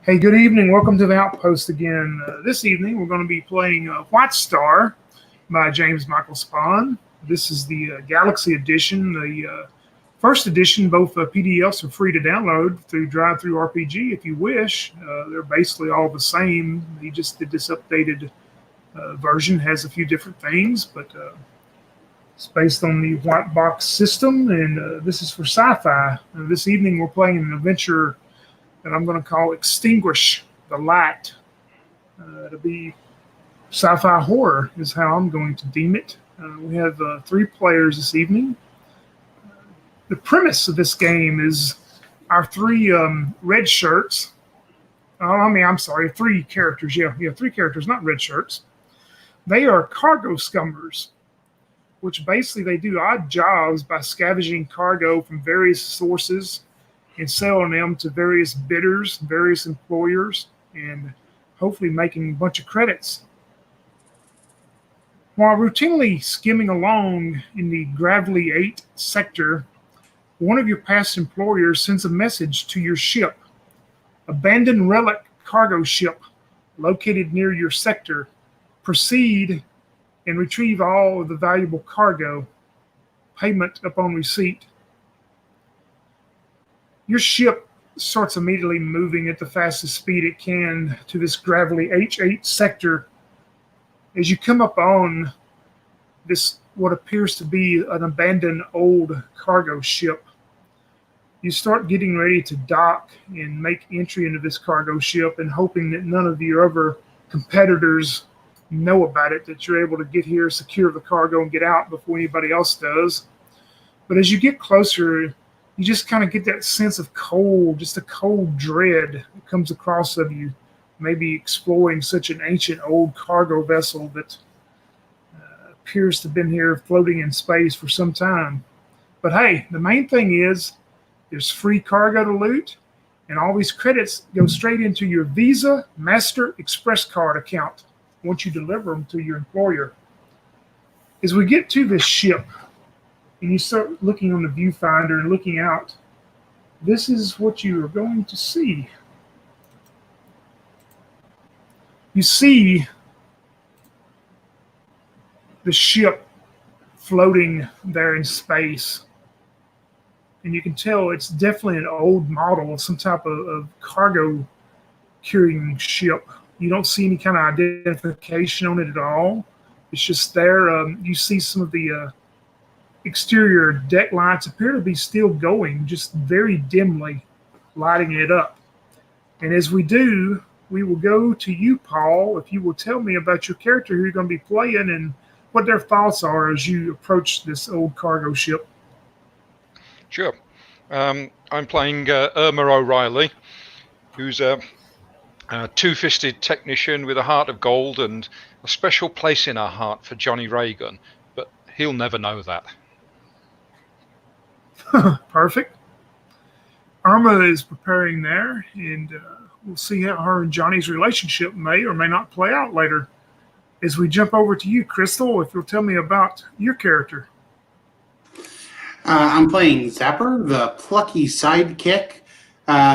Hey, good evening. Welcome to the Outpost again. This evening, we're going to be playing White Star by James Michael Spahn. This is the Galaxy Edition. The first edition, both PDFs are free to download through Drive Through RPG if you wish. They're basically all the same. He just did this updated version, has a few different things, but it's based on the white box system, and this is for sci-fi. This evening, we're playing an adventure that I'm going to call Extinguish the Light. To be sci-fi horror is how I'm going to deem it. We have three players this evening. The premise of this game is our three red shirts. I'm sorry, three characters. Yeah, three characters, not red shirts. They are cargo scummers, which basically they do odd jobs by scavenging cargo from various sources and selling them to various bidders, various employers, and hopefully making a bunch of credits. While routinely skimming along in the Gravelly 8 sector, one of your past employers sends a message to your ship, abandoned relic cargo ship located near your sector. Proceed and retrieve all of the valuable cargo. Payment upon receipt. Your ship starts immediately moving at the fastest speed it can to this gravelly H8 sector. As you come up on this, what appears to be an abandoned old cargo ship, you start getting ready to dock and make entry into this cargo ship and hoping that none of your other competitors know about it, that you're able to get here, secure the cargo, and get out before anybody else does. But as you get closer, you just kind of get that sense of cold, just a cold dread that comes across of you, maybe exploring such an ancient old cargo vessel that appears to have been here floating in space for some time. But hey, the main thing is there's free cargo to loot, and all these credits go straight into your Visa Master Express card account once you deliver them to your employer. As we get to this ship, and you start looking on the viewfinder and looking out, this is what you are going to see. You see the ship floating there in space, and you can tell it's definitely an old model of some type of cargo carrying ship. You don't see any kind of identification on it at all. It's just there. You see some of the exterior deck lights appear to be still going, just very dimly lighting it up. And as we do, we will go to you, Paul, if you will tell me about your character who you're going to be playing and what their thoughts are as you approach this old cargo ship. Sure. I'm playing Irma O'Reilly, who's a two-fisted technician with a heart of gold and a special place in her heart for Johnny Reagan, but he'll never know that. Perfect. Irma is preparing there, and we'll see how her and Johnny's relationship may or may not play out later. As we jump over to you, Crystal, if you'll tell me about your character. I'm playing Zapper, the plucky sidekick,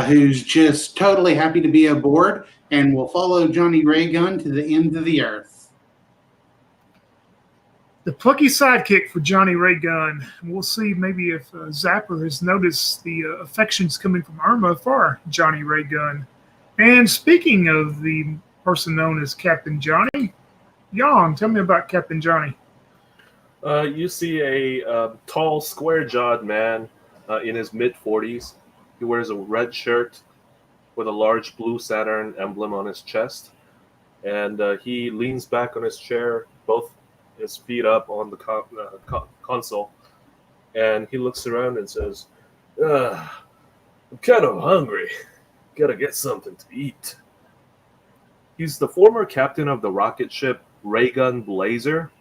who's just totally happy to be aboard and will follow Johnny Raygun to the end of the earth. The plucky sidekick for Johnny Raygun. We'll see maybe if Zapper has noticed the affections coming from Irma for Johnny Raygun. And speaking of the person known as Captain Johnny, Jan, tell me about Captain Johnny. You see a tall, square-jawed man in his mid-40s. He wears a red shirt with a large blue Saturn emblem on his chest. And he leans back on his chair, both his feet up on the console. And he looks around and says, I'm kind of hungry. Gotta get something to eat. He's the former captain of the rocket ship Raygun Blazer.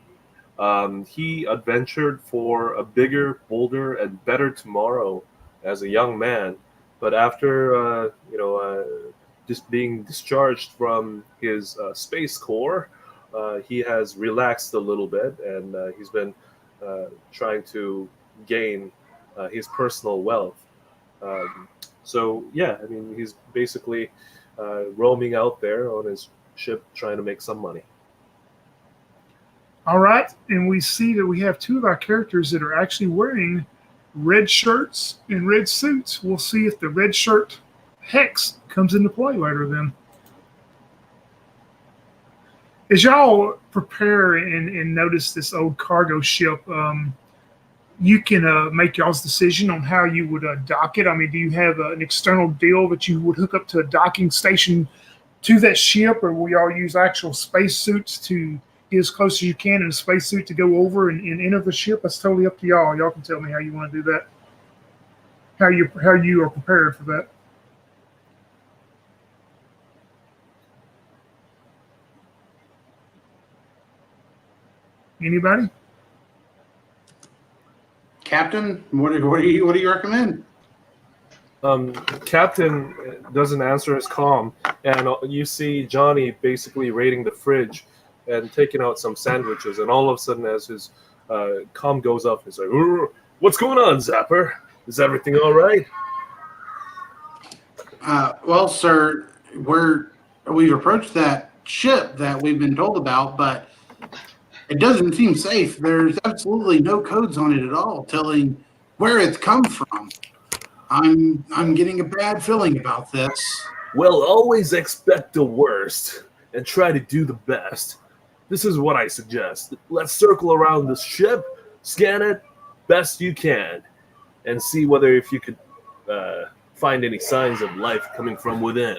He adventured for a bigger, bolder, and better tomorrow as a young man. But after, just being discharged from his Space Corps, he has relaxed a little bit, and he's been trying to gain his personal wealth. So, yeah, I mean, he's basically roaming out there on his ship trying to make some money. All right, and we see that we have two of our characters that are actually wearing red shirts and red suits. We'll see if the red shirt hex comes into play later then. As y'all prepare and notice this old cargo ship, you can make y'all's decision on how you would dock it. I mean, do you have an external deal that you would hook up to a docking station to that ship, or will y'all use actual space suits to get as close as you can in a spacesuit to go over and enter the ship? That's totally up to y'all. Y'all can tell me how you want to do that. How you are prepared for that. Anybody? Captain, what do you recommend? Captain doesn't answer his comm, and you see Johnny basically raiding the fridge and taking out some sandwiches, and all of a sudden, as his comm goes up, he's like, "What's going on, Zapper? Is everything all right?" Well, sir, we've approached that ship that we've been told about, but it doesn't seem safe. There's absolutely no codes on it at all telling where it's come from. I'm getting a bad feeling about this. Well, always expect the worst and try to do the best. This is what I suggest. Let's circle around the ship, scan it best you can, and see whether if you could find any signs of life coming from within.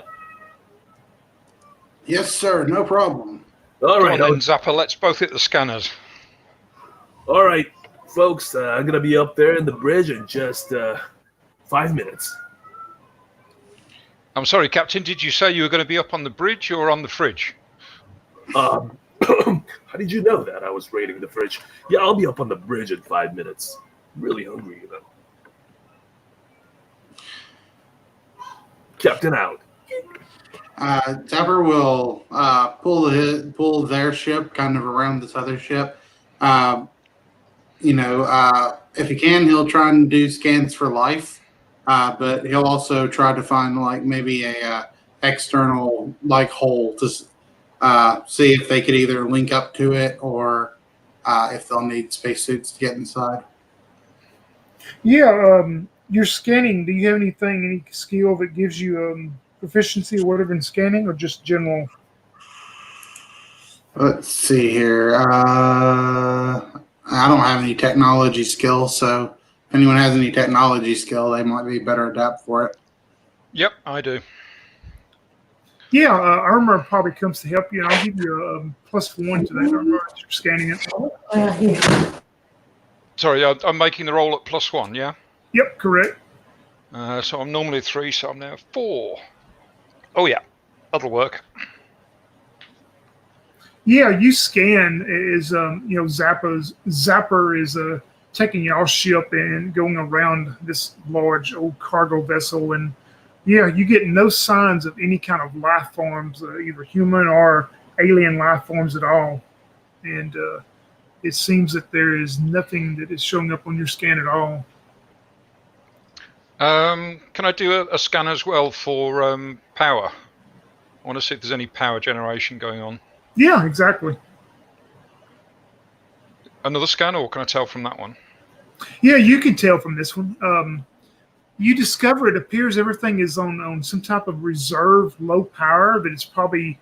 Yes, sir. No problem. All right, Come on then, Zapper. Let's both hit the scanners. all right, folks. I'm gonna be up there in the bridge in just 5 minutes. I'm sorry, Captain. Did you say you were going to be up on the bridge or on the fridge? How did you know that I was raiding the fridge? Yeah, I'll be up on the bridge in 5 minutes. Really hungry, you know. Captain out. Zapper will pull their ship kind of around this other ship. If he can, he'll try and do scans for life, but he'll also try to find like maybe a external like hole to see if they could either link up to it or if they'll need spacesuits to get inside. Yeah, you're scanning. Do you have any skill that gives you proficiency or whatever in scanning, or just general? Let's see here. I don't have any technology skill, so if anyone has any technology skill, they might be better adapt for it. Yep, I do. Yeah, armor probably comes to help you, and I'll give you a +1 to that armor as you're scanning it. Sorry, I'm making the roll at +1, yeah? Yep, correct. So I'm normally 3, so I'm now 4. Oh, yeah, that'll work. Yeah, you scan is Zapper is taking y'all ship and going around this large old cargo vessel, and yeah, you get no signs of any kind of life forms, either human or alien life forms at all, and it seems that there is nothing that is showing up on your scan at all. Can I do a scan as well for power? I want to see if there's any power generation going on. Yeah, exactly. Another scan, or can I tell from that one? Yeah, you can tell from this one. You discover it appears everything is on some type of reserve low power, that it's probably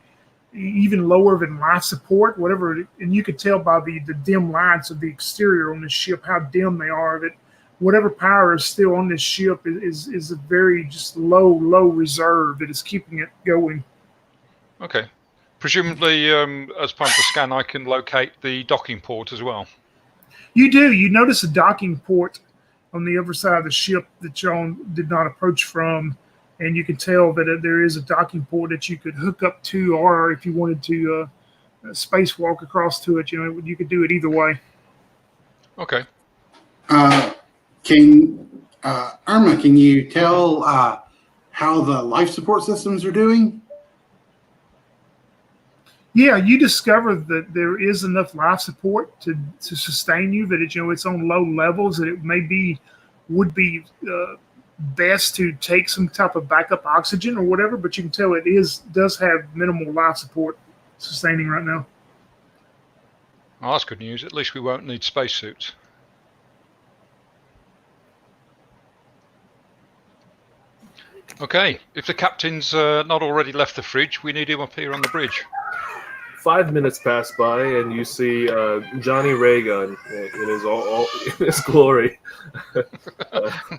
even lower than life support, whatever. And you could tell by the dim lights of the exterior on the ship how dim they are, that whatever power is still on this ship is a very just low reserve that is keeping it going. Okay. Presumably, as part of the scan, I can locate the docking port as well. You do. You notice a docking port on the other side of the ship that y'all did not approach from, and you can tell that there is a docking port that you could hook up to, or if you wanted to spacewalk across to it, you could do it either way. Okay. Irma, can you tell how the life support systems are doing? Yeah, you discover that there is enough life support to sustain you, that it's on low levels, that it would be best to take some type of backup oxygen or whatever, but you can tell it does have minimal life support sustaining right now. Oh, that's good news. At least we won't need spacesuits. Okay, if the captain's not already left the fridge, we need him up here on the bridge. 5 minutes pass by, and you see Johnny Raygun in his all in his glory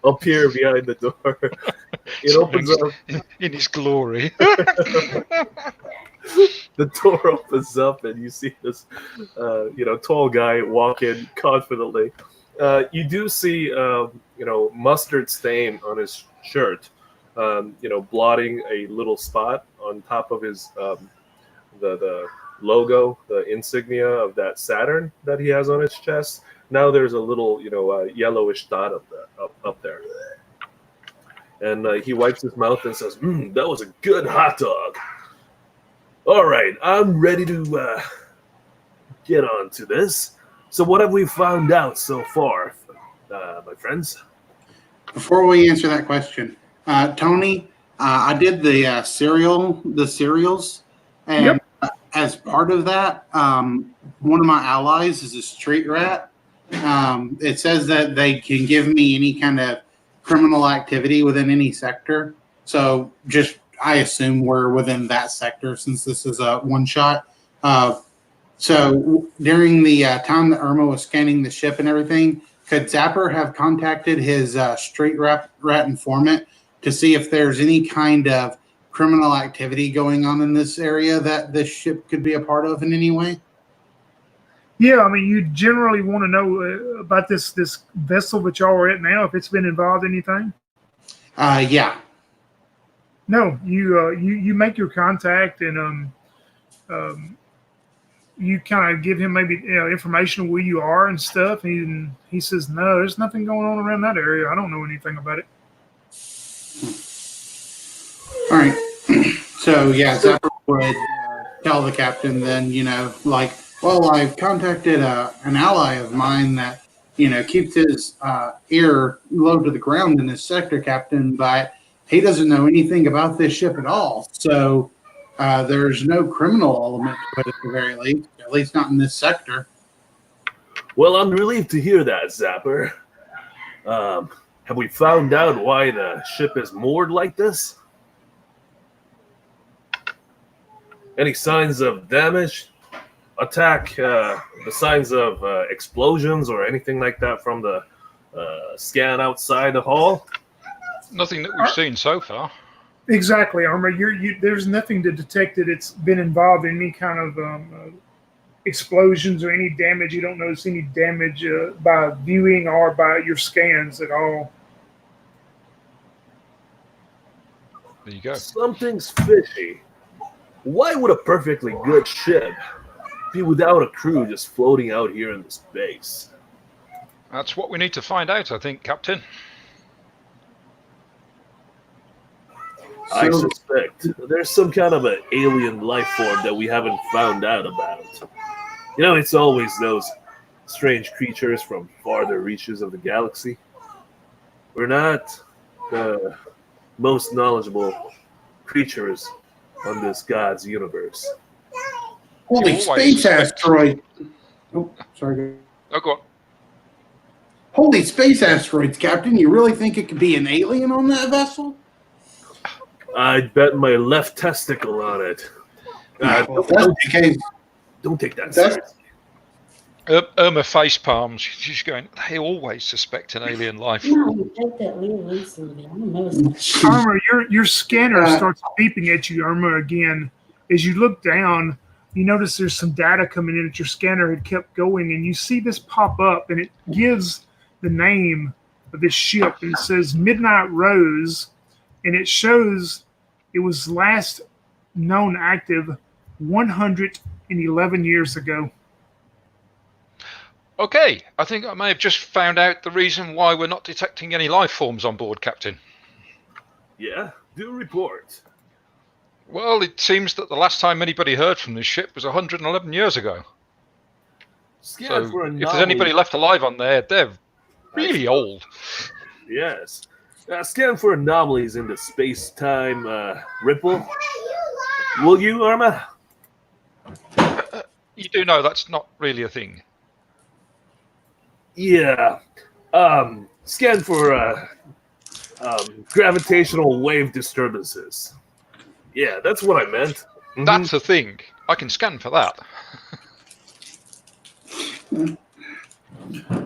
up here behind the door. It opens up in his glory. The door opens up, and you see this, tall guy walk in confidently. You do see, mustard stain on his shirt, blotting a little spot on top of his the logo, the insignia of that Saturn that he has on his chest. Now there's a little, yellowish dot up there. And he wipes his mouth and says, that was a good hot dog. All right, I'm ready to get on to this. So what have we found out so far, my friends? Before we answer that question, Tony, I did the cereals, and Yep. As part of that, one of my allies is a street rat. It says that they can give me any kind of criminal activity within any sector. So I assume we're within that sector since this is a one shot. So during the time that Irma was scanning the ship and everything, could Zapper have contacted his street rat informant to see if there's any kind of criminal activity going on in this area that this ship could be a part of in any way? Yeah, I mean, you generally want to know about this vessel that y'all are at now, if it's been involved in anything. Yeah. No, you make your contact, and you kind of give him maybe information of where you are and stuff. And he says, no, there's nothing going on around that area. I don't know anything about it. All right. So, yeah, Zapper would tell the captain then, I've contacted an ally of mine that, keeps his ear low to the ground in this sector, Captain, but he doesn't know anything about this ship at all. So there's no criminal element to it at least not in this sector. Well, I'm relieved to hear that, Zapper. Have we found out why the ship is moored like this? Any signs of damage, attack, the signs of explosions or anything like that from the scan outside the hall? Nothing that we've seen so far. Exactly, Armor. There's nothing to detect that it's been involved in any kind of explosions or any damage. You don't notice any damage by viewing or by your scans at all. There you go. Something's fishy. Why would a perfectly good ship be without a crew just floating out here in the space? That's what we need to find out, I think, Captain. I suspect there's some kind of an alien life form that we haven't found out about. It's always those strange creatures from farther reaches of the galaxy. We're not the most knowledgeable creatures on this God's universe. Holy space asteroid. Oh, sorry. Oh, go on. Holy space asteroids, Captain. You really think it could be an alien on that vessel? I'd bet my left testicle on it. Don't take that seriously. Irma face palms. She's going, they always suspect an alien life. Irma, your scanner starts beeping at you, Irma, again. As you look down, you notice there's some data coming in that your scanner had kept going, and you see this pop up, and it gives the name of this ship, and it says Midnight Rose, and it shows it was last known active 111 years ago. Okay, I think I may have just found out the reason why we're not detecting any life forms on board, Captain. Yeah, do report. Well, it seems that the last time anybody heard from this ship was 111 years ago. So if there's anybody left alive on there, they're really old. Yes. Scan for anomalies in the space-time ripple. Will you, Irma? You do know that's not really a thing. Yeah. Scan for gravitational wave disturbances. Yeah, that's what I meant. Mhm. That's a thing. I can scan for that.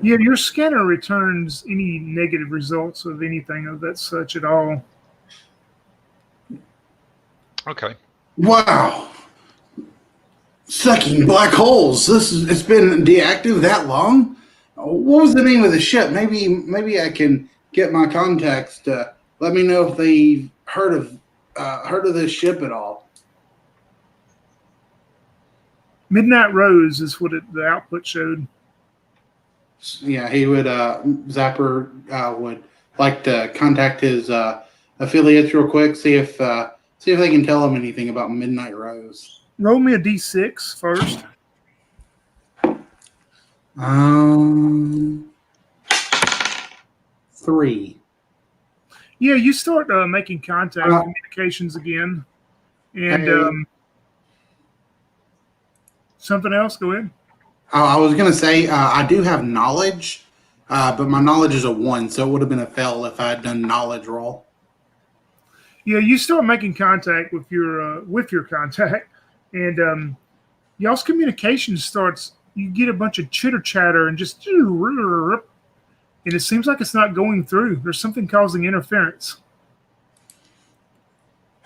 Yeah, your scanner returns any negative results of anything of that such at all. Okay. Wow. Sucking black holes. It's been deactive that long? What was the name of the ship? Maybe I can get my contacts to let me know if they've heard of this ship at all. Midnight Rose is what the output showed. Yeah, he would. Zapper would like to contact his affiliates real quick, see if they can tell him anything about Midnight Rose. Roll me a d6 first. 3. Yeah, you start making contact communications again, and Hey. Something else. Go ahead. I was gonna say I do have knowledge, but my knowledge is a 1, so it would have been a fail if I had done knowledge roll. Yeah, you start making contact with your contact, and y'all's communication starts. You get a bunch of chitter chatter and just, and it seems like it's not going through. There's something causing interference.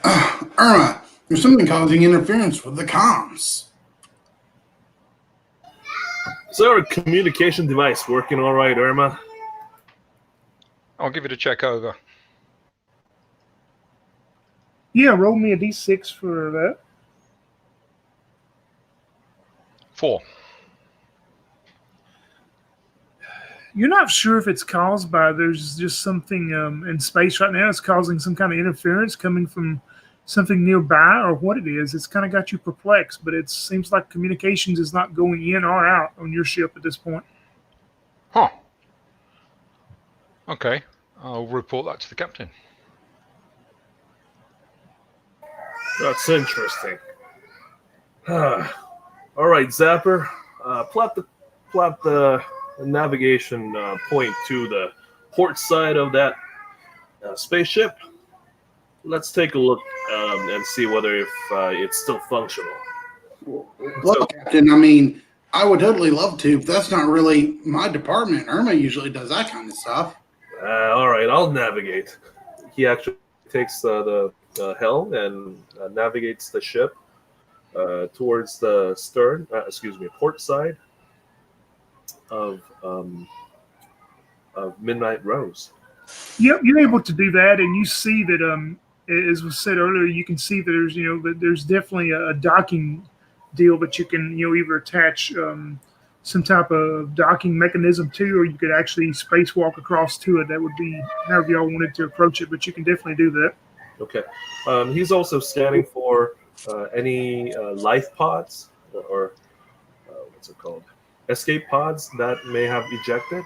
Irma, there's something causing interference with the comms. Is our communication device working all right, Irma? I'll give it a check over. Yeah, roll me a d6 for that. 4. You're not sure if it's caused by there's just something in space right now. It's causing some kind of interference coming from something nearby or what it is. It's kind of got you perplexed, but it seems like communications is not going in or out on your ship at this point. Huh. Okay. I'll report that to the captain. That's interesting. All right, Zapper. Plot the navigation point to the port side of that spaceship. Let's take a look and see whether if it's still functional. Well, Captain, I mean, I would totally love to, but that's not really my department. Irma usually does that kind of stuff. All right, I'll navigate. He actually takes the helm and navigates the ship towards the port side of Midnight Rose. Yep, you're able to do that, and you see that, as was said earlier, you can see that there's definitely a docking deal that you can either attach some type of docking mechanism to, or you could actually spacewalk across to it. That would be however y'all wanted to approach it, but you can definitely do that. Okay. He's also scanning for any life pods or what's it called? Escape pods that may have ejected.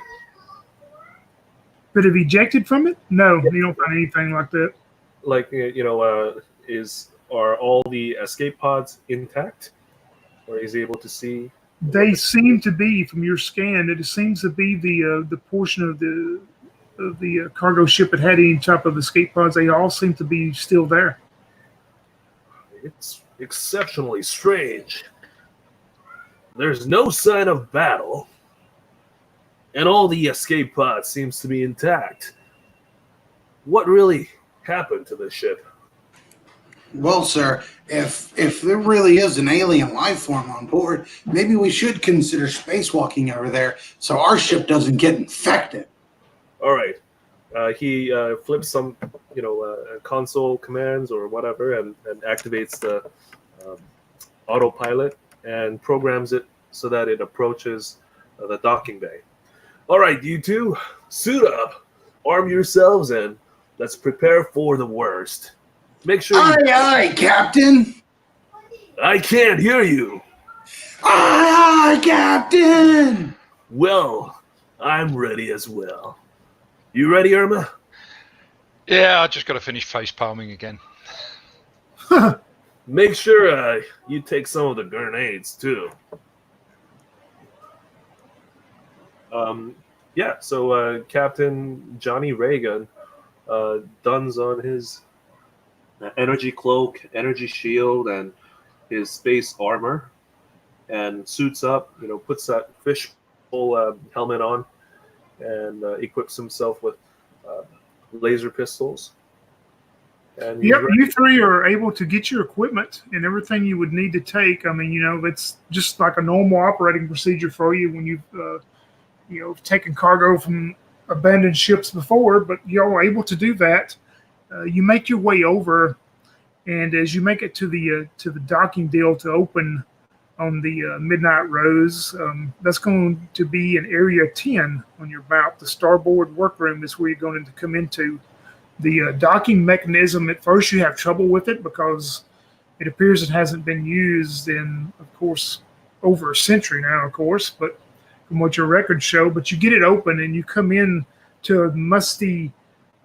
But have ejected from it? No, you don't find anything like that. Like are all the escape pods intact, or is he able to see? They seem to be, from your scan, it seems to be the portion of the cargo ship that had any type of escape pods. They all seem to be still there. It's exceptionally strange. There's no sign of battle, and all the escape pods seems to be intact. What really happened to the ship? Well, sir, if there really is an alien life form on board, maybe we should consider spacewalking over there so our ship doesn't get infected. All right. He flips some, console commands or whatever, and activates the autopilot and programs it so that it approaches the docking bay. All right, you two, suit up, arm yourselves, and let's prepare for the worst. Make sure. Aye, Captain. I can't hear you. Aye, Captain. Well, I'm ready as well. You ready, Irma? Yeah, I just got to finish face palming again. Make sure you take some of the grenades too. So Captain Johnny Reagan dons on his energy cloak, energy shield, and his space armor, and suits up. Puts that fishbowl helmet on, and equips himself with laser pistols. And Yep, you three are able to get your equipment and everything you would need to take. I mean, it's just like a normal operating procedure for you when you've taken cargo from abandoned ships before, but you're able to do that. You make your way over, and as you make it to the docking deal to open on the Midnight Rose, that's going to be in Area 10 on your map. The starboard workroom is where you're going to come into. The docking mechanism, at first you have trouble with it because it appears it hasn't been used in, of course, over a century now, of course, but from what your records show. But you get it open and you come in to a musty,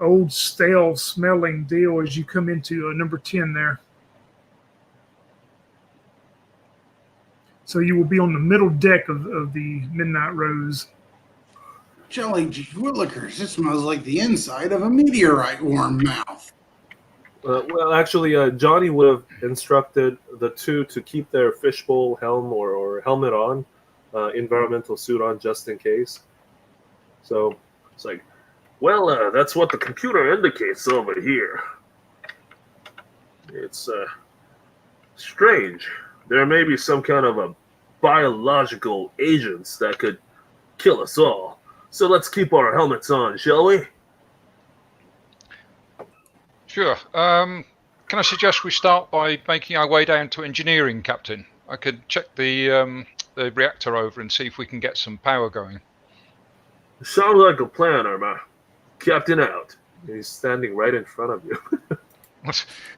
old, stale smelling deal as you come into number 10 there. So you will be on the middle deck of the Midnight Rose. Jolly Willikers, this smells like the inside of a meteorite worm mouth. Well, actually, Johnny would have instructed the two to keep their fishbowl helm or helmet on, environmental suit on, just in case. So it's like, well, that's what the computer indicates over here. It's strange. There may be some kind of a biological agents that could kill us all. So let's keep our helmets on, shall we? Sure. Can I suggest we start by making our way down to engineering, Captain? I could check the reactor over and see if we can get some power going. Sounds like a plan, Irma. Captain out. He's standing right in front of you.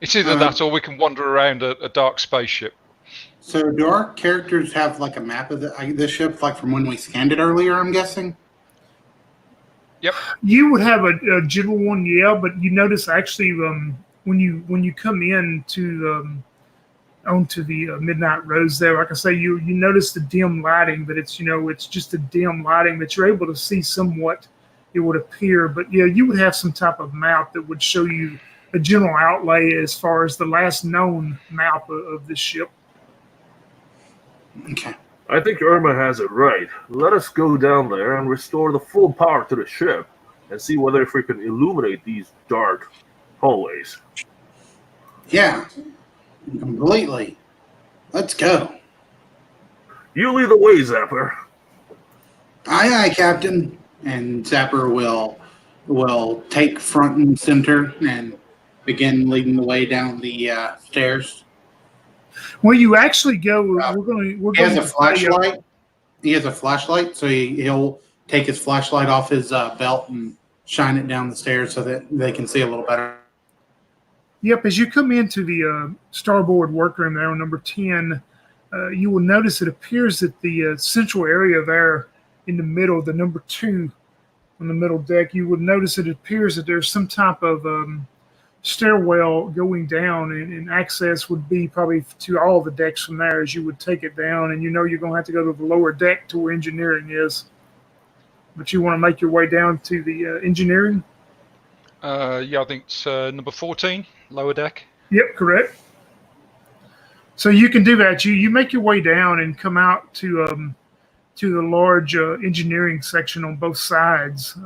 It's either that or we can wander around a dark spaceship. So do our characters have like a map of the ship, like from when we scanned it earlier, I'm guessing? Yep. You would have a general one, yeah, but you notice actually when you come in to onto the Midnight Rose there, like I say, you notice the dim lighting, but it's just a dim lighting that you're able to see somewhat, it would appear. But yeah, you would have some type of map that would show you a general outlay as far as the last known map of the ship. Okay. I think Irma has it right. Let us go down there and restore the full power to the ship and see whether if we can illuminate these dark hallways. Yeah, completely. Let's go. You lead the way, Zapper. Aye, aye, Captain. And Zapper will take front and center and begin leading the way down the stairs. Well, you actually go. He has a flashlight. He has a flashlight, so he'll take his flashlight off his belt and shine it down the stairs so that they can see a little better. Yep, as you come into the starboard workroom there on number 10, you will notice it appears that the central area there in the middle, the number 2 on the middle deck, you would notice it appears that there's some type of stairwell going down, and access would be probably to all the decks from there as you would take it down, and you're going to have to go to the lower deck to where engineering is. But you want to make your way down to the engineering? Yeah, I think it's number 14, lower deck. Yep, correct. So you can do that. You make your way down and come out to the large engineering section on both sides.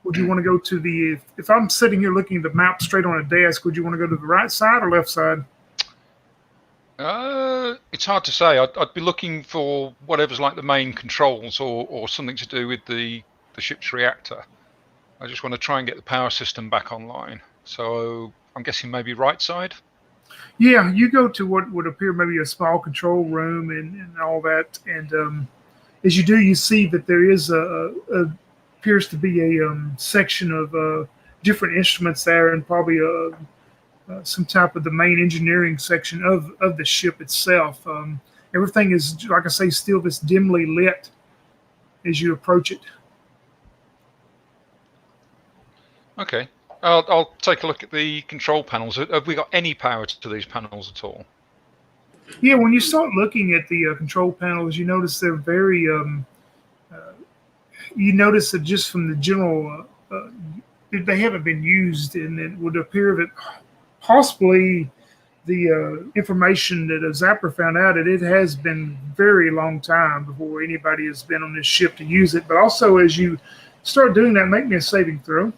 Would you want to go to if I'm sitting here looking at the map straight on a desk, would you want to go to the right side or left side? It's hard to say. I'd be looking for whatever's like the main controls or something to do with the ship's reactor. I just want to try and get the power system back online. So I'm guessing maybe right side? Yeah, you go to what would appear maybe a small control room and all that. And as you do, you see that there is appears to be a section of different instruments there, and probably some type of the main engineering section of the ship itself. Everything is, like I say, still this dimly lit as you approach it. Okay. I'll take a look at the control panels. Have we got any power to these panels at all? Yeah, when you start looking at the control panels, you notice they're very. You notice that just from the general, they haven't been used, and it would appear that possibly the information that a Zapper found out that it has been very long time before anybody has been on this ship to use it. But also, as you start doing that, make me a saving throw.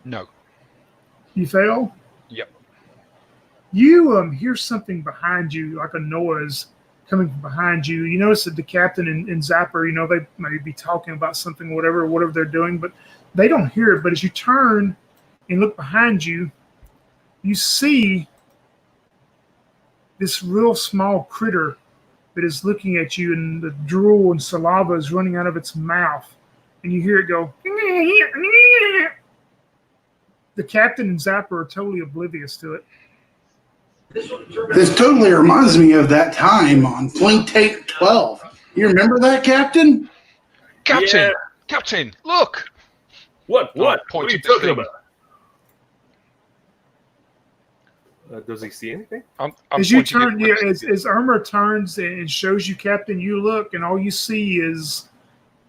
No. You fail? Yep. You hear something behind you, like a noise coming from behind you. You notice that the captain and Zapper, they may be talking about something, whatever they're doing, but they don't hear it. But as you turn and look behind you, you see this real small critter that is looking at you, and the drool and saliva is running out of its mouth. And you hear it go. The captain and Zapper are totally oblivious to it. This totally reminds me of that time on Flight Tape 12. You remember that, Captain? Captain! Yeah. Captain, look! What? What are point you at this talking thing. about? Does he see anything? I'm As you pointing turn, at- as Irma turns and shows you, Captain, you look, and all you see is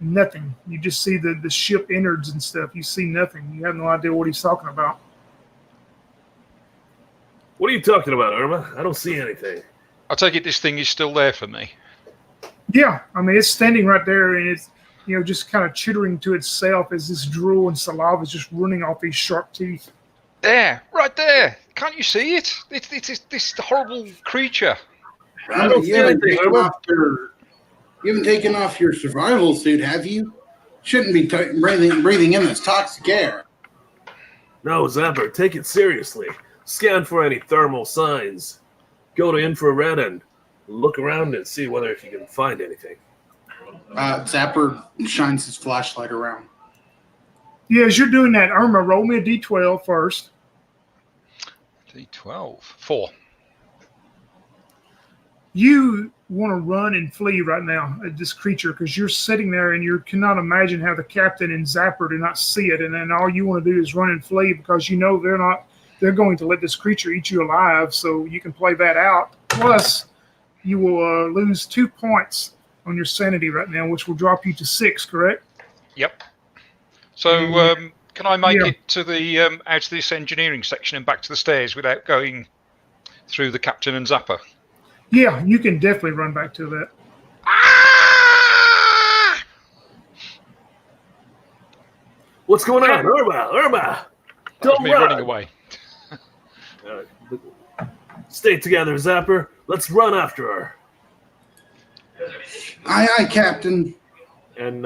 nothing. You just see the ship innards and stuff. You see nothing. You have no idea what he's talking about. What are you talking about, Irma? I don't see anything. I take it this thing is still there for me. Yeah, I mean, it's standing right there, and it's just kind of chittering to itself as this drool and saliva is just running off these sharp teeth. There, right there. Can't you see it? It's this horrible creature. I don't see you haven't anything, taken Irma. off you haven't taken off your survival suit, have you? Shouldn't be breathing in this toxic air. No, Zapper, take it seriously. Scan for any thermal signs. Go to infrared and look around and see whether if you can find anything. Zapper shines his flashlight around. Yeah, as you're doing that, Irma, roll me a d12 first. D12. 4. You want to run and flee right now at this creature because you're sitting there and you cannot imagine how the captain and Zapper do not see it, and then all you want to do is run and flee because they're going to let this creature eat you alive, so you can play that out. Plus, you will lose 2 points on your sanity right now, which will drop you to 6, correct? Yep. So, can I make Yeah. it to the out of this engineering section and back to the stairs without going through the captain and Zapper? Yeah, you can definitely run back to that. Ah! What's going on? Irma! That was Don't me run! running away. Stay together, Zapper. Let's run after her. Aye, aye, Captain. And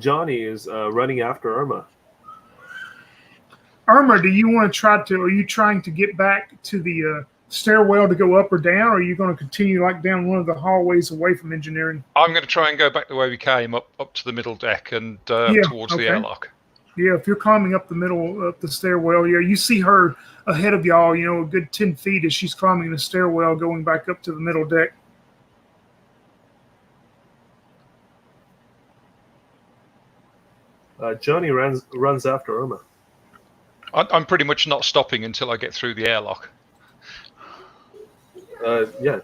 Johnny is running after Irma. Irma, are you trying to get back to the stairwell to go up or down, or are you going to continue like down one of the hallways away from engineering? I'm going to try and go back the way we came, up to the middle deck and towards the airlock. Yeah, if you're climbing up the stairwell, yeah, you see her ahead of y'all, a good 10 feet as she's climbing the stairwell going back up to the middle deck. Johnny runs after Irma. I'm pretty much not stopping until I get through the airlock. Yeah.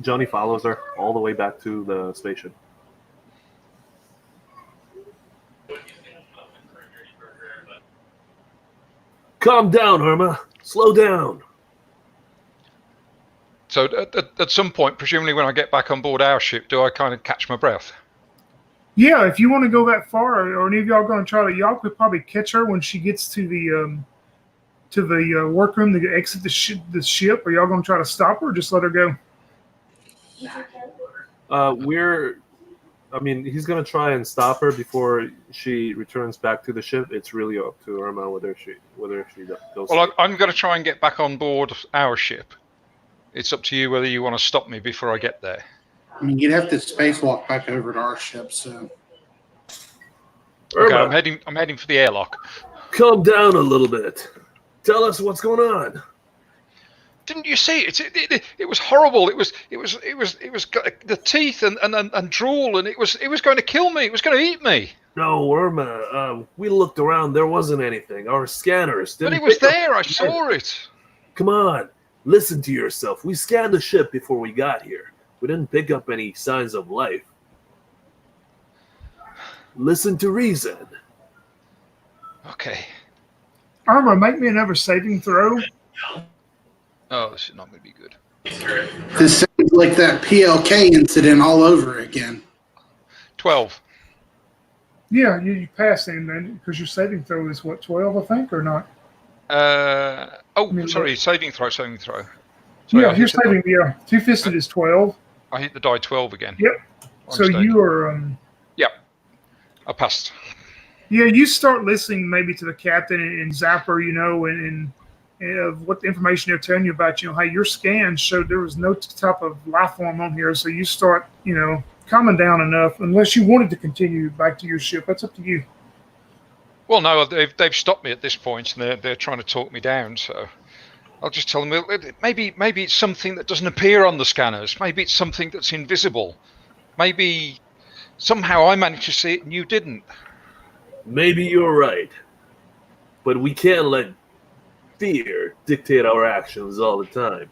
Johnny follows her all the way back to the station. Calm down, Irma. Slow down. So at some point, presumably when I get back on board our ship, do I kind of catch my breath? Yeah, if you want to go that far, or any of y'all going to try to, y'all could probably catch her when she gets to the workroom to exit the ship. Are y'all going to try to stop her or just let her go? He's going to try and stop her before she returns back to the ship. It's really up to Irma whether she goes. Well, I'm going to try and get back on board our ship. It's up to you whether you want to stop me before I get there. I mean, you'd have to spacewalk back over to our ship, so. Okay, Irma, I'm heading for the airlock. calm down a little bit. Tell us what's going on. Didn't you see it? It was horrible. It was the teeth and drool, and it was going to kill me. It was going to eat me. No, Irma. We looked around. There wasn't anything. Our scanners didn't. But it was there. I saw it. Come on, listen to yourself. We scanned the ship before we got here. We didn't pick up any signs of life. Listen to reason. Okay. Irma, make me another saving throw. Oh, this is not going to be good. This sounds like that PLK incident all over again. 12. Yeah, you pass in then because your saving throw is what, 12, I think, or not? Sorry, saving throw. Sorry, yeah, your saving, two-fisted is 12. I hit the die 12 again. Yep. So you are. Yep. I passed. Yeah, you start listening maybe to the captain and Zapper, and of what the information they're telling you about, how your scans showed there was no type of life form on here. So you start, calming down enough, unless you wanted to continue back to your ship. That's up to you. Well, no, they've stopped me at this point, and they're trying to talk me down. So I'll just tell them maybe it's something that doesn't appear on the scanners. Maybe it's something that's invisible. Maybe somehow I managed to see it and you didn't. Maybe you're right, but we can't let fear dictate our actions all the time.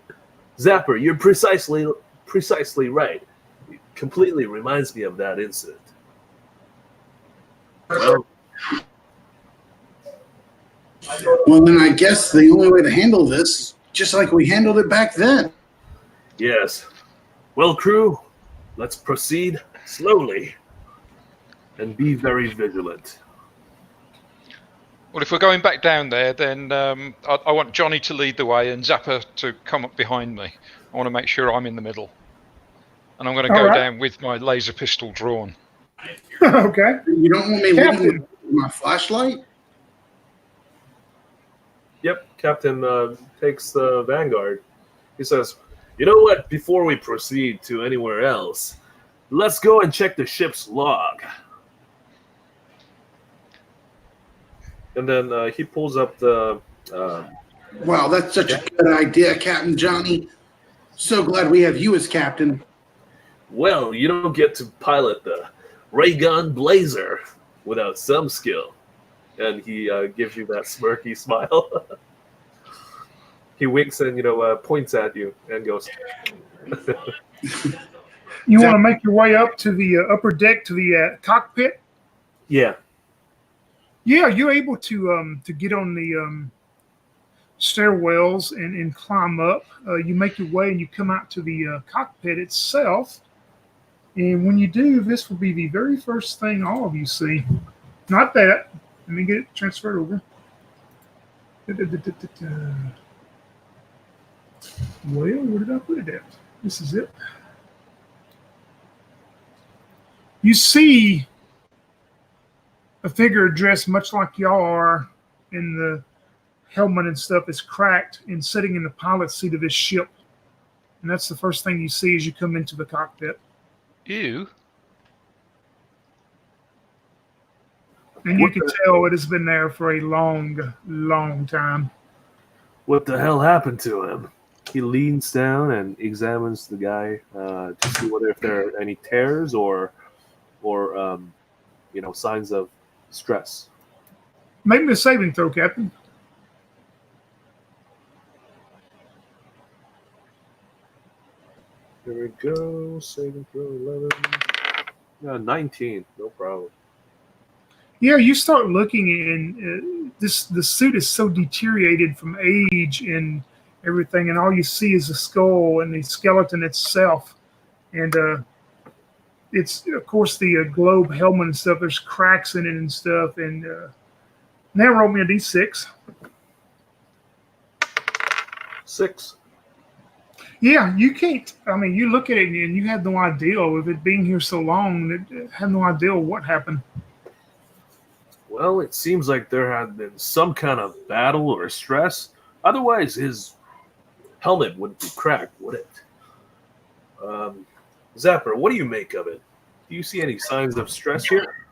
Zapper, you're precisely right. It completely reminds me of that incident. Well, then I guess the only way to handle this, just like we handled it back then. Yes. Well, crew, let's proceed slowly and be very vigilant. Well, if we're going back down there, then I want Johnny to lead the way and Zapper to come up behind me. I want to make sure I'm in the middle. And I'm going to go down with my laser pistol drawn. Okay. You don't want me leading with my flashlight? Yep, Captain takes the Vanguard. He says, you know what, before we proceed to anywhere else, let's go and check the ship's log. And then he pulls up the... Wow, that's such a good idea, Captain Johnny. So glad we have you as captain. Well, you don't get to pilot the ray gun blazer without some skill. And he gives you that smirky smile. He winks and, points at you and goes... You want to make your way up to the upper deck, to the cockpit? Yeah. Yeah, you're able to get on the stairwells and climb up. You make your way and you come out to the cockpit itself. And when you do, this will be the very first thing all of you see. Not that. Let me get it transferred over. Well, where did I put it at? This is it. You see a figure dressed much like y'all are, and the helmet and stuff is cracked and sitting in the pilot's seat of this ship. And that's the first thing you see as you come into the cockpit. Ew. And you can tell it has been there for a long, long time. What the hell happened to him? He leans down and examines the guy to see whether if there are any tears or signs of stress. Make me a saving throw, Captain. Here we go. Saving throw 11. Yeah, 19. No problem. Yeah, you start looking, and the suit is so deteriorated from age and everything, and all you see is the skull and the skeleton itself. And it's, of course, the globe helmet and stuff. There's cracks in it and stuff. And now roll me a d6. 6. Yeah, you can't. I mean, you look at it and you have no idea with it being here so long. You have no idea what happened. Well, it seems like there had been some kind of battle or stress. Otherwise, his helmet wouldn't be cracked, would it? Zapper, what do you make of it? Do you see any signs of stress here?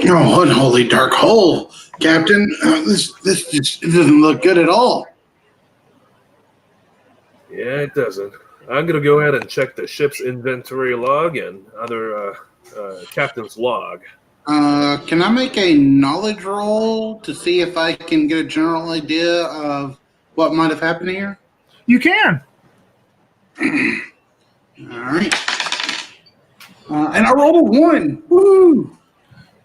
Oh, unholy dark hole, Captain. This just doesn't look good at all. Yeah, it doesn't. I'm gonna go ahead and check the ship's inventory log and other captain's log. Can I make a knowledge roll to see if I can get a general idea of what might have happened here? You can. All right. And I rolled a 1. Woo!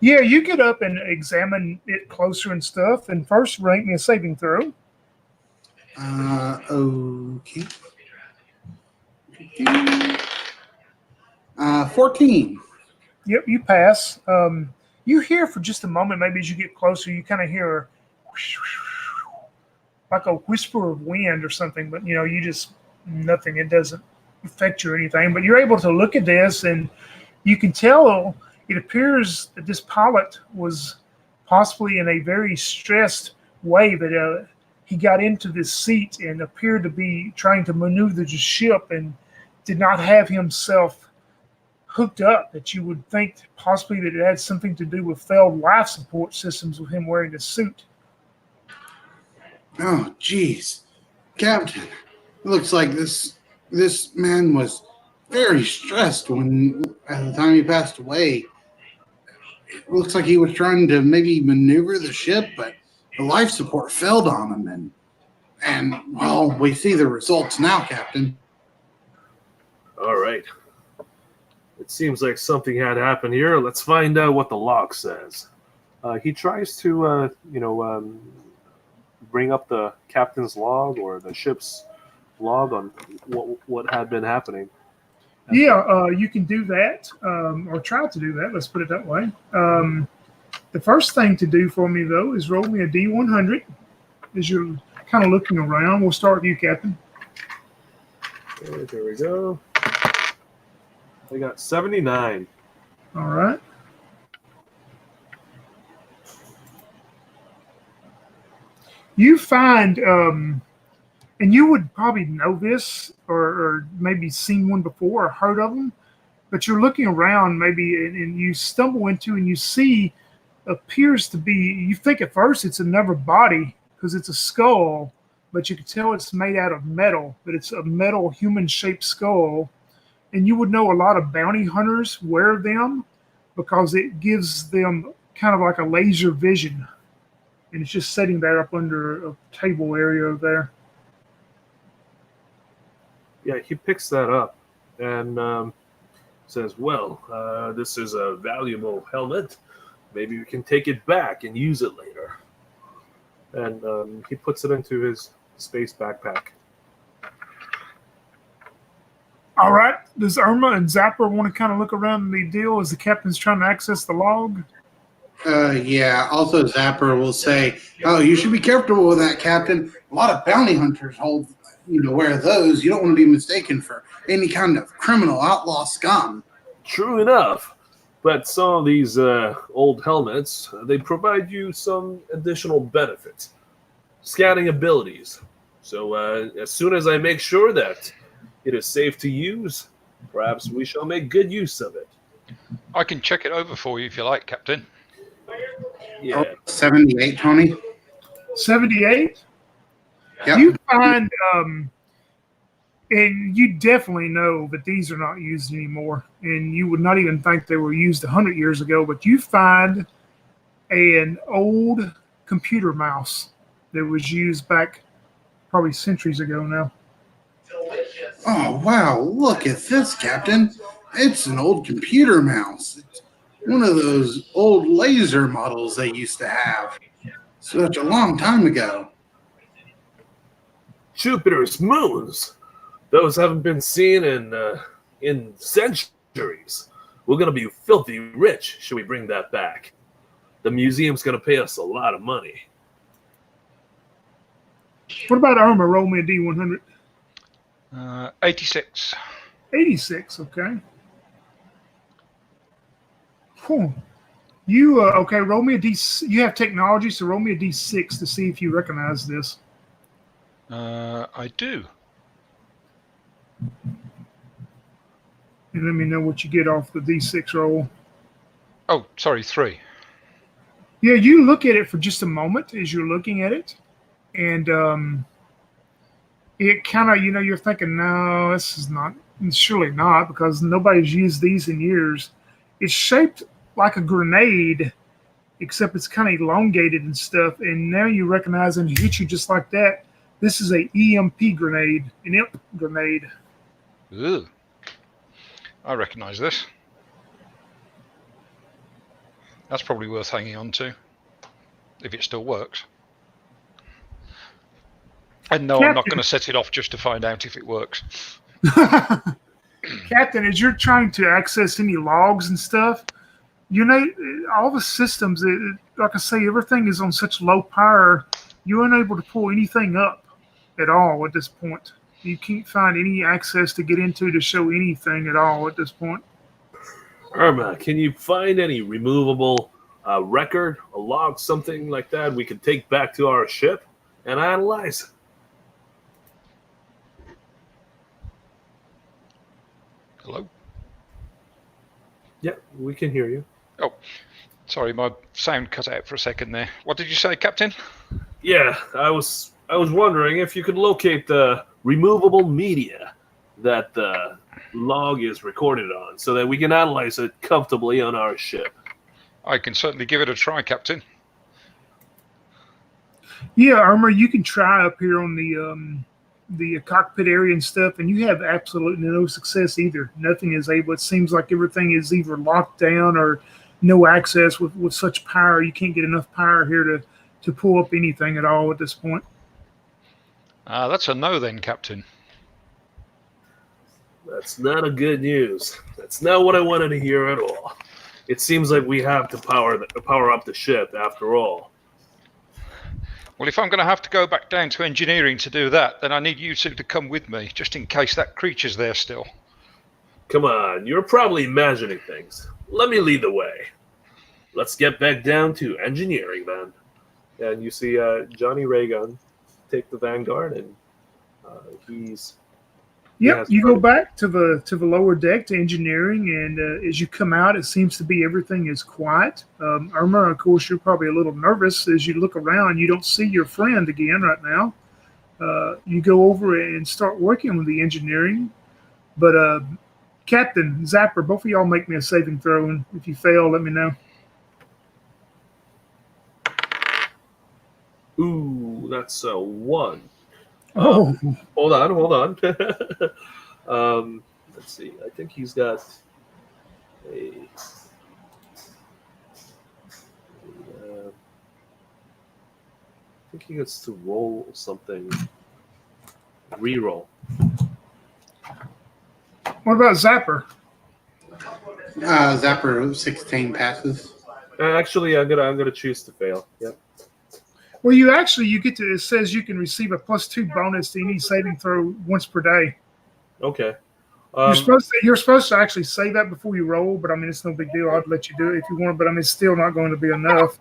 Yeah, you get up and examine it closer and stuff. And first, rank me a saving throw. Okay. 14. Yep, you pass. You hear for just a moment, maybe as you get closer, you kind of hear like a whisper of wind or something, but you just nothing. It doesn't affect you or anything. But you're able to look at this, and you can tell it appears that this pilot was possibly in a very stressed way. That he got into this seat and appeared to be trying to maneuver the ship and did not have himself hooked up, that you would think possibly that it had something to do with failed life support systems with him wearing the suit. Oh, geez. Captain, it looks like this man was very stressed at the time he passed away. It looks like he was trying to maybe maneuver the ship, but the life support failed on him, and well, we see the results now, Captain. All right. It seems like something had happened here. Let's find out what the log says. He tries to, bring up the captain's log or the ship's log on what had been happening. Yeah, you can do that, or try to do that. Let's put it that way. The first thing to do for me, though, is roll me a D100 as you're kind of looking around. We'll start with you, Captain. Okay, there we go. I got 79. All right. You find, and you would probably know this or maybe seen one before or heard of them, but you're looking around maybe and you stumble into and you see appears to be, you think at first it's another body because it's a skull, but you can tell it's made out of metal, but it's a metal human-shaped skull. And you would know a lot of bounty hunters wear them because it gives them kind of like a laser vision. And it's just sitting there up under a table area over there. Yeah, he picks that up and says, well, this is a valuable helmet. Maybe we can take it back and use it later. And he puts it into his space backpack. All right. Does Irma and Zapper want to kind of look around the deal as the captain's trying to access the log? Yeah. Also, Zapper will say, "Oh, you should be careful with that, Captain. A lot of bounty hunters wear those. You don't want to be mistaken for any kind of criminal outlaw scum." True enough. But some of these old helmets, they provide you some additional benefits. Scanning abilities. So as soon as I make sure that it is safe to use, perhaps we shall make good use of it. I can check it over for you if you like, Captain. Yeah. 78, Tony. 78? Yep. You find, and you definitely know that these are not used anymore, and you would not even think they were used 100 years ago, but you find an old computer mouse that was used back probably centuries ago now. Oh, wow. Look at this, Captain. It's an old computer mouse. It's one of those old laser models they used to have such a long time ago. Jupiter's moons. Those haven't been seen in centuries. We're going to be filthy rich should we bring that back. The museum's going to pay us a lot of money. What about Irma? Roll me a D100. 86. 86, okay. Cool. You, okay, roll me a D. You have technology, so roll me a D6 to see if you recognize this. I do. And let me know what you get off the D6 roll. Oh, sorry, 3. Yeah, you look at it for just a moment as you're looking at it, and it kind of, you're thinking, no, this is not, surely not, because nobody's used these in years. It's shaped like a grenade, except it's kind of elongated and stuff. And now you recognize and hit you just like that. This is a EMP grenade, an imp grenade. Ugh. I recognise this. That's probably worth hanging on to, if it still works. And no, I'm not going to set it off just to find out if it works. Captain, as you're trying to access any logs and stuff, all the systems, like I say, everything is on such low power, you're unable to pull anything up at all at this point. You can't find any access to get into to show anything at all at this point. Irma, can you find any removable record, a log, something like that we could take back to our ship and analyze? Hello? Yeah, we can hear you. Oh, sorry, my sound cut out for a second there. What did you say, Captain? Yeah, I was wondering if you could locate the removable media that the log is recorded on so that we can analyze it comfortably on our ship. I can certainly give it a try, Captain. Yeah, Irma, you can try up here on the cockpit area and stuff, and you have absolutely no success either. Nothing is able. It seems like everything is either locked down or no access with such power. You can't get enough power here to pull up anything at all at this point. That's a no then, Captain. That's not a good news. That's not what I wanted to hear at all. It seems like we have to power up the ship after all. Well, if I'm going to have to go back down to engineering to do that, then I need you two to come with me, just in case that creature's there still. Come on, you're probably imagining things. Let me lead the way. Let's get back down to engineering, then. And you see Johnny Raygun take the Vanguard, and he's... Yep, you go back to the lower deck to engineering, and as you come out, it seems to be everything is quiet. Irma, of course, you're probably a little nervous as you look around. You don't see your friend again right now. You go over and start working with the engineering, but Captain, Zapper, both of y'all make me a saving throw, and if you fail, let me know. Ooh, that's a 1. Oh, Hold on. Let's see. I think he's got a. I think he gets to roll something. Reroll. what about Zapper? Zapper 16 passes. Actually, I'm gonna choose to fail. Yep. Well, you get to. It says you can receive a +2 bonus to any saving throw once per day. Okay. You're supposed to actually say that before you roll, but I mean it's no big deal. I'd let you do it if you want, but I mean it's still not going to be enough.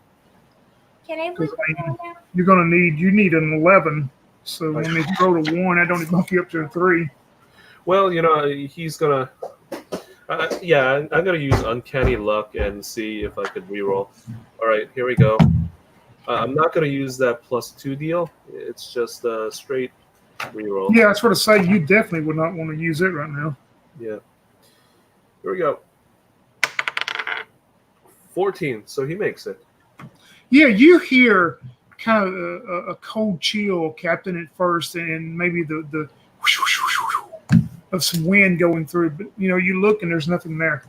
Can I put that down? You need an 11. So I mean, if you roll a 1, that only bump you up to a 3. Well, he's gonna. I'm gonna use uncanny luck and see if I could reroll. All right, here we go. I'm not going to use that +2 deal. It's just a straight reroll. Yeah, that's what I say. You definitely would not want to use it right now. Yeah. Here we go. 14, so he makes it. Yeah, you hear kind of a cold chill, Captain, at first, and maybe the of some wind going through. But, you look and there's nothing there.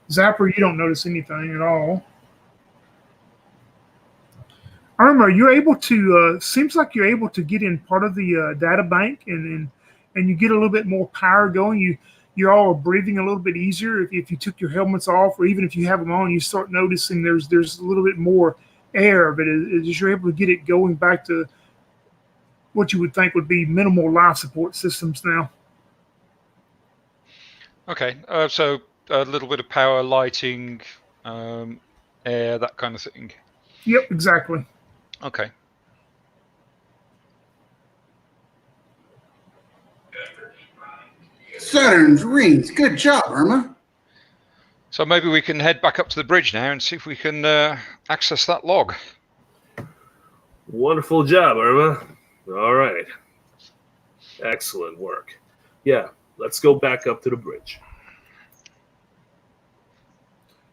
Zapper, you don't notice anything at all. Irma, you're able to. Seems like you're able to get in part of the data bank, and you get a little bit more power going. You're all breathing a little bit easier if you took your helmets off, or even if you have them on. You start noticing there's a little bit more air, but as you're able to get it going back to what you would think would be minimal life support systems now. Okay, so a little bit of power, lighting, air, that kind of thing. Yep, exactly. Okay. Saturn's rings. Good job, Irma. So maybe we can head back up to the bridge now and see if we can access that log. Wonderful job, Irma. All right. Excellent work. Yeah, let's go back up to the bridge.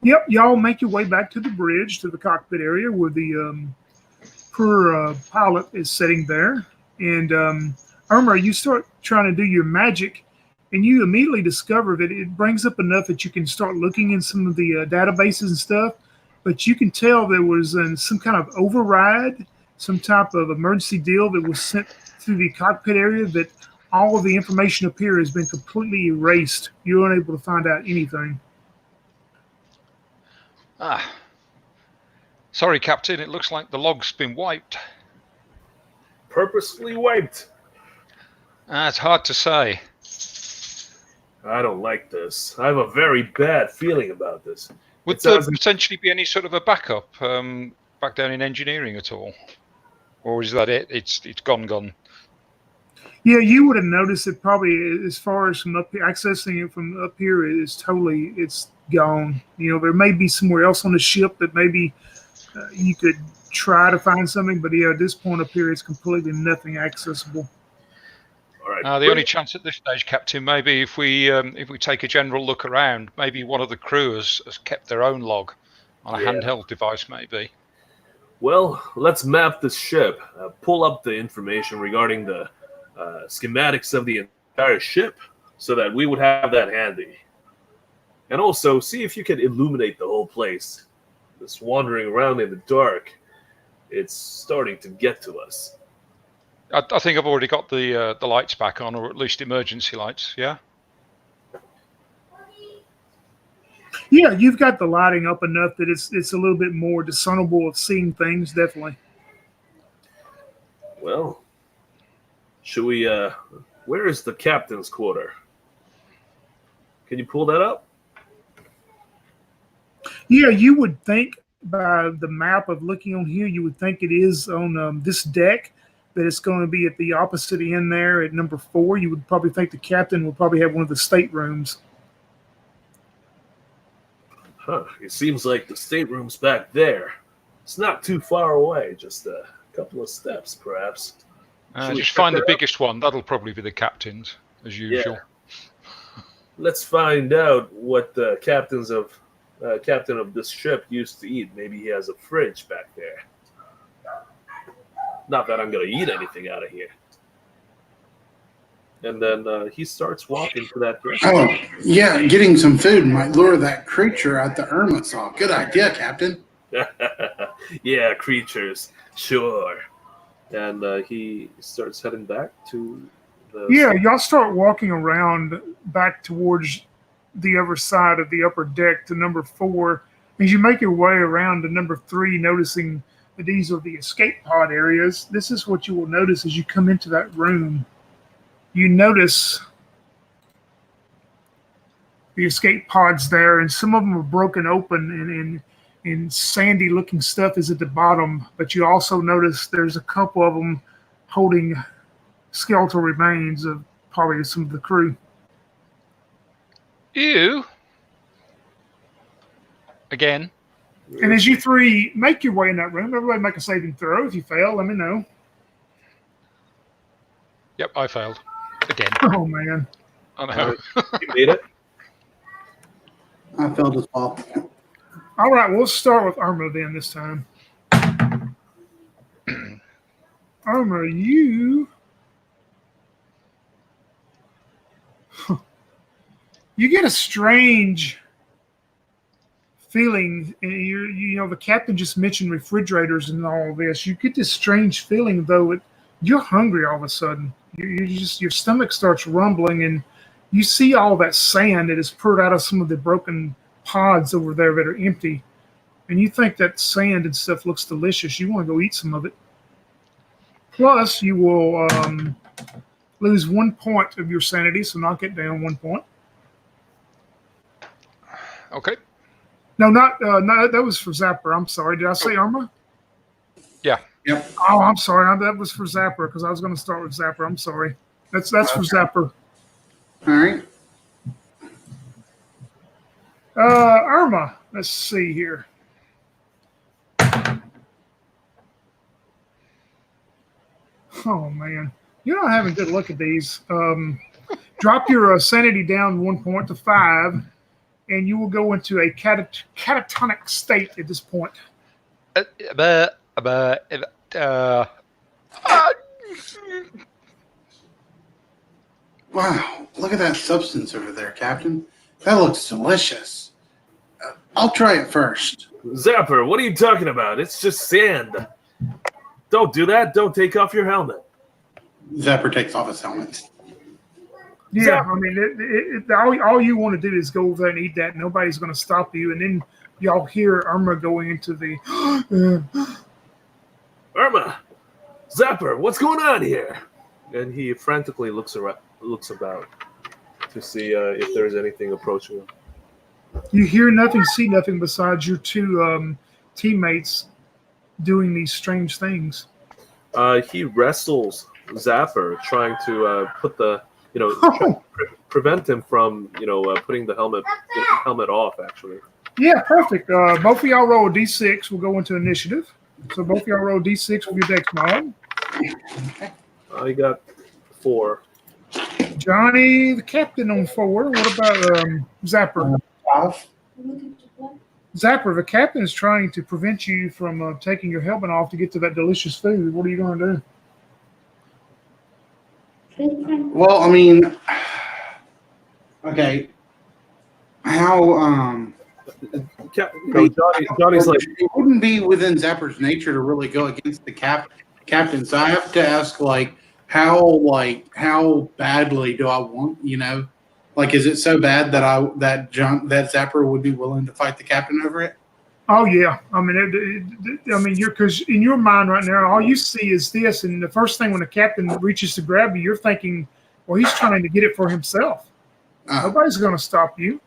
Yep, y'all make your way back to the bridge, to the cockpit area where the poor pilot is sitting there. And Irma, you start trying to do your magic, and you immediately discover that it brings up enough that you can start looking in some of the databases and stuff. But you can tell there was some kind of override, some type of emergency deal that was sent through the cockpit area that all of the information up here has been completely erased. You're unable to find out anything. Ah. Sorry, Captain. It looks like the log's been wiped. Purposely wiped. It's hard to say. I don't like this. I have a very bad feeling about this. Would there potentially be any sort of a backup back down in engineering at all? Or is that it? It's gone. Yeah, you would have noticed it probably as far as from up here, accessing it from up here it's gone. You know, there may be somewhere else on the ship that maybe you could try to find something, but yeah, at this point up here, it's completely nothing accessible. All right. The only chance at this stage, Captain, maybe if we take a general look around, maybe one of the crew has kept their own log on a handheld device, maybe. Well, let's map this ship, pull up the information regarding the schematics of the entire ship so that we would have that handy. And also, see if you can illuminate the whole place. This wandering around in the dark, it's starting to get to us. I think I've already got the lights back on, or at least emergency lights, yeah? Yeah, you've got the lighting up enough that it's a little bit more discernible of seeing things, definitely. Well, should we, where is the captain's quarter? Can you pull that up? Yeah, you would think by the map of looking on here, you would think it is on this deck, that it's going to be at the opposite end there at number 4. You would probably think the captain would probably have one of the staterooms. Huh, it seems like the stateroom's back there. It's not too far away, just a couple of steps, perhaps. Just find the biggest one. That'll probably be the captain's, as usual. Yeah. Let's find out what the captain of this ship used to eat. Maybe he has a fridge back there. Not that I'm going to eat anything out of here. And then he starts walking to that direction. Oh, yeah, getting some food might lure that creature out the Irma saw. Good idea, Captain. Yeah, creatures, sure. And he starts heading back to the... Yeah, y'all start walking around back towards the other side of the upper deck to number 4. As you make your way around to number 3, noticing that these are the escape pod areas, this is what you will notice as you come into that room. You notice the escape pods there, and some of them are broken open, and sandy looking stuff is at the bottom, but you also notice there's a couple of them holding skeletal remains of probably some of the crew. Ew. Again. And as you 3 make your way in that room, everybody make a saving throw. If you fail, let me know. Yep, I failed. Again. Oh, man. I know. You made it? I failed as well. All right, we'll start with Irma then this time. Irma, you get a strange feeling. You know, the captain just mentioned refrigerators and all of this. You get this strange feeling, though, you're hungry all of a sudden. Your stomach starts rumbling, and you see all that sand that is poured out of some of the broken pods over there that are empty. And you think that sand and stuff looks delicious. You want to go eat some of it. Plus, you will lose 1 point of your sanity, so knock it down 1 point. Okay. No, no, that was for Zapper. I'm sorry. Did I say Irma? Yeah. Yep. Oh, I'm sorry. That was for Zapper because I was going to start with Zapper. I'm sorry. That's for Zapper. All right. Irma, let's see here. Oh, man. You're not having good look at these. Drop your sanity down 1 point to 5, and you will go into a catatonic state at this point. Wow, look at that substance over there, Captain. That looks delicious. I'll try it first. Zapper, what are you talking about? It's just sand. Don't do that. Don't take off your helmet. Zapper takes off his helmet. Yeah, I mean, all you want to do is go over there and eat that. Nobody's going to stop you. And then y'all hear Irma going into the... Irma! Zapper, what's going on here? And he frantically looks about to see if there's anything approaching him. You hear nothing, see nothing besides your two teammates doing these strange things. He wrestles Zapper, trying to put the, prevent him from, putting the helmet off, actually. Yeah, perfect. Both of y'all roll a d6. We'll go into initiative. So both of y'all roll d6 with your dex mod. I got 4. Johnny, the captain, on 4. What about Zapper? 5. Zapper, the captain is trying to prevent you from taking your helmet off to get to that delicious food. What are you going to do? Well, I mean, okay. How Johnny's like, it wouldn't be within Zapper's nature to really go against the captain. So I have to ask, how badly do I want? Is it so bad that Zapper would be willing to fight the captain over it? Oh yeah, you're because in your mind right now, all you see is this, and the first thing when the captain reaches to grab you, you're thinking, well, he's trying to get it for himself. Nobody's going to stop you.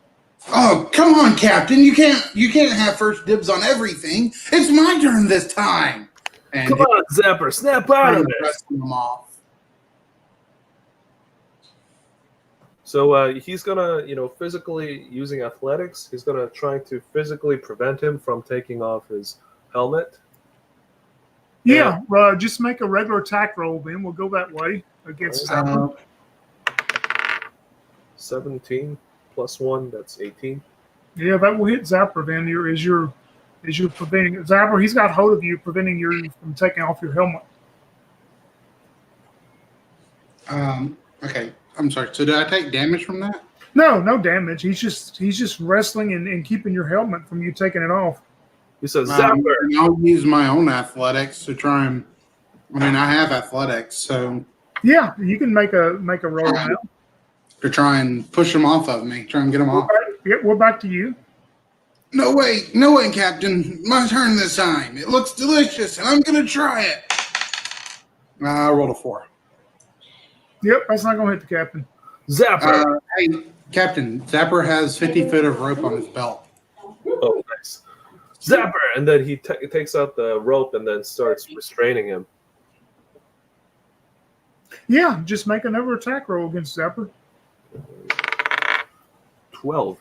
Oh, come on, Captain! You can't have first dibs on everything. It's my turn this time. And come on, Zapper, snap out of it! Them off. So he's gonna, physically using athletics. He's gonna try to physically prevent him from taking off his helmet. Yeah, just make a regular attack roll. Then we'll go that way against Zapper. 17 plus 1, that's 18. Yeah, that will hit Zapper. Then you're preventing Zapper. He's got hold of you, preventing you from taking off your helmet. Okay. I'm sorry. So did I take damage from that? No damage. He's just wrestling and keeping your helmet from you taking it off. He says, Zapper. I'll use my own athletics to try and. I have athletics, so. Yeah, you can make a roll now to try and push them off of me. Try and get them off. Yeah, we're back to you. No way, Captain. My turn this time. It looks delicious, and I'm gonna try it. I rolled a 4. Yep, that's not going to hit the captain. Zapper. Hey, Captain, Zapper has 50 foot of rope on his belt. Oh, nice. Zapper! And then he takes out the rope and then starts restraining him. Yeah, just make another attack roll against Zapper. 12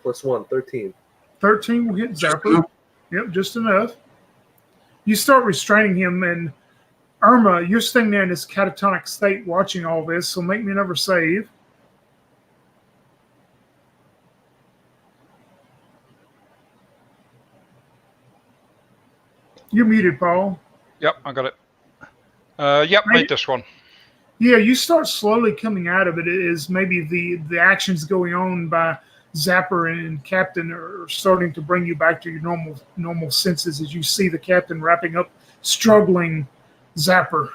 plus 1, 13. 13 will hit Zapper. Yep, just enough. You start restraining him, and Irma, you're sitting there in this catatonic state watching all this, so make me another save. You're muted, Paul. Yep, I got it. Made this one. Yeah, you start slowly coming out of it as maybe the actions going on by Zapper and Captain are starting to bring you back to your normal senses as you see the Captain wrapping up struggling Zapper.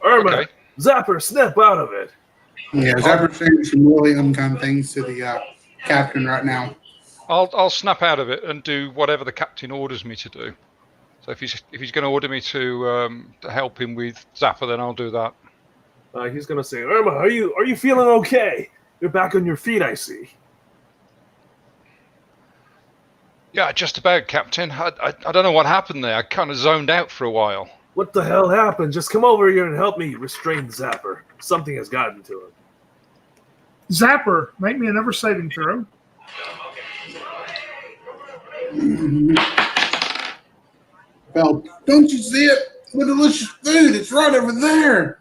Irma, Okay. Zapper, snap out of it. Yeah, Zapper's saying some really unkind things to the captain right now. I'll snap out of it and do whatever the captain orders me to do. So if he's going to order me to help him with Zapper, then I'll do that. He's going to say, Irma, are you feeling okay? You're back on your feet, I see. Yeah, just about, Captain. I don't know what happened there. I kind of zoned out for a while. What the hell happened? Just come over here and help me restrain Zapper. Something has gotten to him. Zapper, make me another saving throw. Well, don't you see it? The delicious food. It's right over there.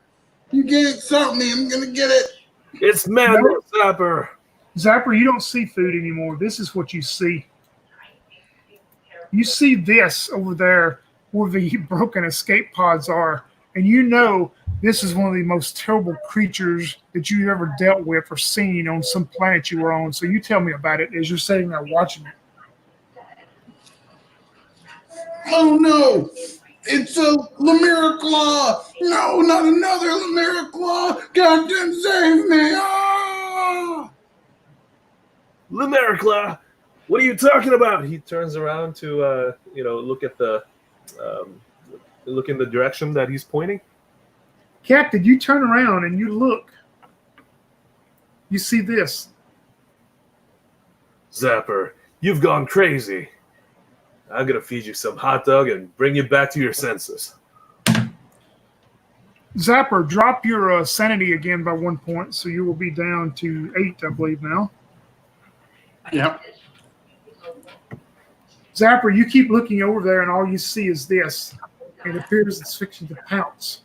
You can't stop me. I'm going to get it. It's madness, Zapper. Zapper, you don't see food anymore. This is what you see. You see this over there where the broken escape pods are, and you know this is one of the most terrible creatures that you've ever dealt with or seen on some planet you were on. So you tell me about it as you're sitting there watching it. Oh, no. It's a Lemire Claw. No, not another Lemire Claw. Captain, save me. Ah! Limericla, what are you talking about? He turns around to look at the look in the direction that he's pointing. Captain, you turn around and you look. You see this. Zapper, you've gone crazy. I'm gonna feed you some hot dog and bring you back to your senses. Zapper, drop your sanity again by 1 point, so you will be down to 8, I believe, now. Yep. Zapper, you keep looking over there, and all you see is this. It appears it's fixing to pounce.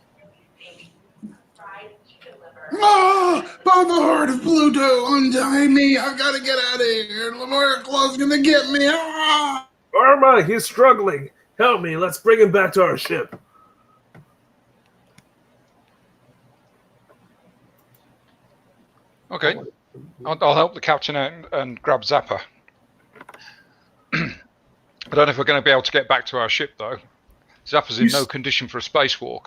Ah, by the heart of Pluto, untie me. I've got to get out of here. Lemire Claw's going to get me. Ah! Irma, he's struggling. Help me. Let's bring him back to our ship. Okay, I'll help the captain out and grab Zapper. I don't know if we're going to be able to get back to our ship, though. Zapper's in no condition for a spacewalk.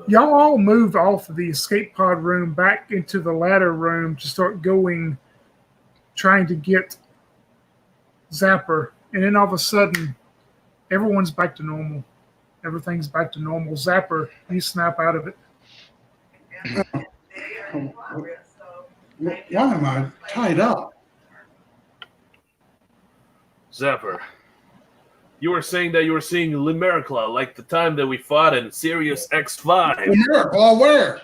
Y'all all moved off of the escape pod room back into the ladder room to start going, trying to get Zapper. And then all of a sudden, everyone's back to normal. Everything's back to normal. Zapper, you snap out of it. Why am I tied up? Zapper, you were saying that you were seeing Limericla like the time that we fought in Sirius X5. Lemire Claw, where?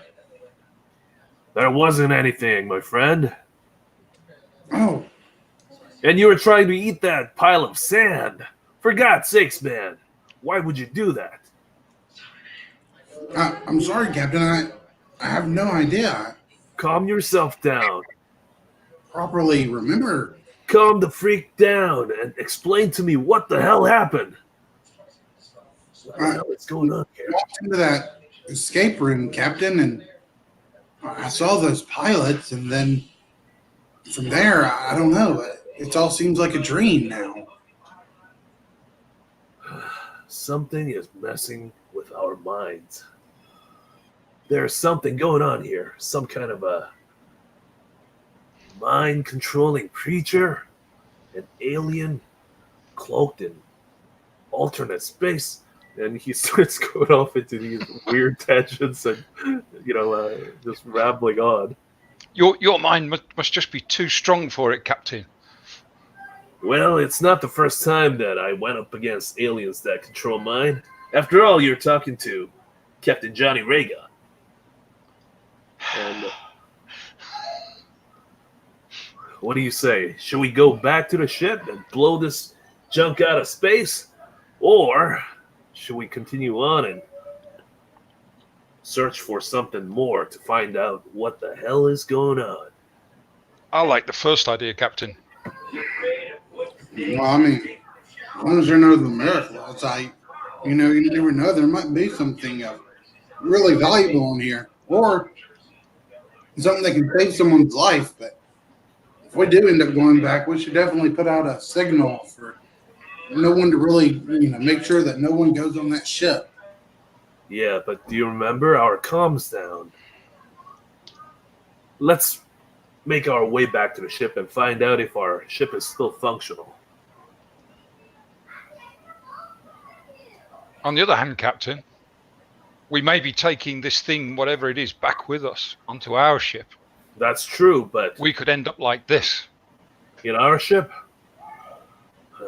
There wasn't anything, my friend. Oh, And you were trying to eat that pile of sand. For God's sakes, man. Why would you do that? I'm sorry, Captain. I have no idea. Calm yourself down. Properly remember. Calm the freak down and explain to me what the hell happened. What the hell is going on here? Walked into that escape room, Captain, and I saw those pilots, and then from there, I don't know. It all seems like a dream now. Something is messing with our minds. There's something going on here. Some kind of a mind-controlling creature, an alien cloaked in alternate space. And he starts going off into these weird tangents and, just rambling on. Your mind must just be too strong for it, Captain. Well, it's not the first time that I went up against aliens that control mine. After all, you're talking to Captain Johnny Raygun. And what do you say? Should we go back to the ship and blow this junk out of space? Or should we continue on and search for something more to find out what the hell is going on? I like the first idea, Captain. Well, I mean, as long as there are no Lemire Claws, you never know. There might be something really valuable in here, or something that can save someone's life. But if we do end up going back, we should definitely put out a signal for no one to really, make sure that no one goes on that ship. Yeah, but do you remember our comms down? Let's make our way back to the ship and find out if our ship is still functional. On the other hand, Captain, we may be taking this thing, whatever it is, back with us onto our ship. That's true, but We could end up like this. in our ship,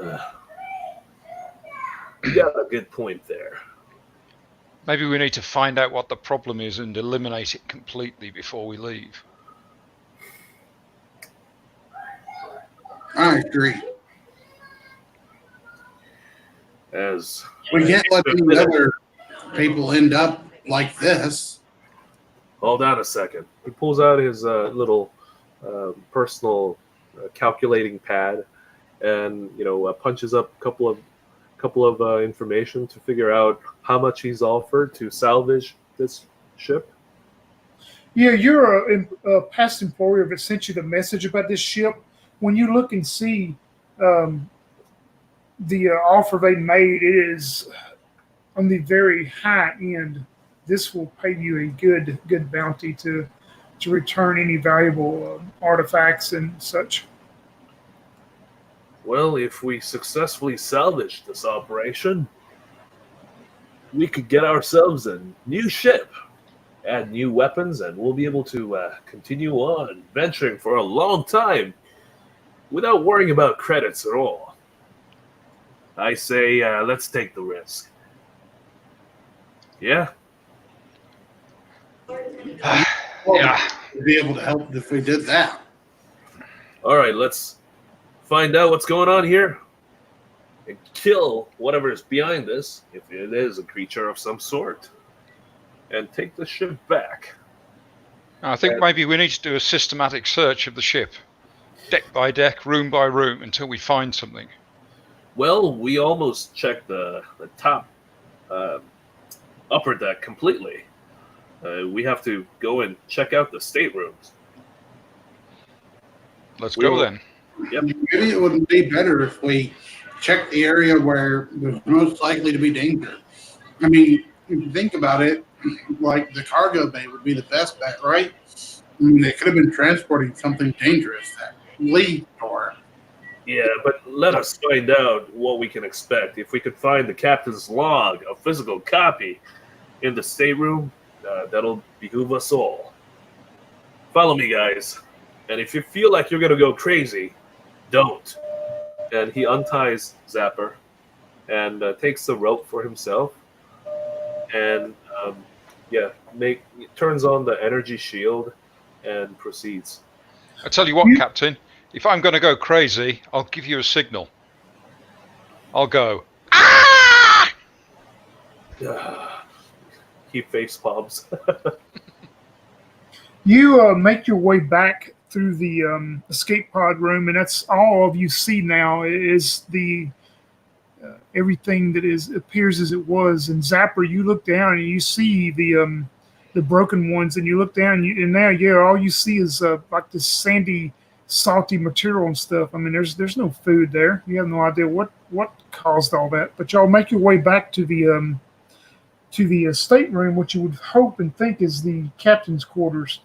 you got a good point there. Maybe we need to find out what the problem is and eliminate it completely before we leave. I agree. As We can't let any other people end up like this. hold on a second. He pulls out his little personal calculating pad, and punches up a couple of information to figure out how much he's offered to salvage this ship. Yeah, you're a past employer that sent you the message about this ship. When you look and see the offer they made, it is on the very high end. This will pay you a good bounty to return any valuable artifacts and such. Well, if we successfully salvage this operation, we could get ourselves a new ship, add new weapons, and we'll be able to continue on venturing for a long time without worrying about credits at all. I say, let's take the risk. Yeah? Yeah. We'd be able to help if we did that. All right, let's find out what's going on here and kill whatever is behind this, if it is a creature of some sort, and take the ship back. I think maybe we need to do a systematic search of the ship, deck by deck, room by room, until we find something. Well, we almost checked the top upper deck completely. We have to go and check out the staterooms. Let's go then. Yep. Maybe it would be better if we checked the area where there's most likely to be danger. I mean, if you think about it, like the cargo bay would be the best bet, right? I mean, they could have been transporting something dangerous that leaked or. Yeah, but let us find out what we can expect. If we could find the captain's log, a physical copy, in the stateroom, that'll behoove us all. Follow me, guys. And if you feel like you're going to go crazy, don't. And he unties Zapper and takes the rope for himself. And, turns on the energy shield and proceeds. I tell you what, Captain, if I'm going to go crazy, I'll give you a signal. I'll go, ah! He face palms. You make your way back through the escape pod room, and that's all of you see now is the everything that appears as it was. And Zapper, you look down and you see the broken ones, and you look down, and now all you see is like this sandy, salty material and stuff. I mean, there's no food there. You have no idea what caused all that. But y'all make your way back to the stateroom, which you would hope and think is the captain's quarters.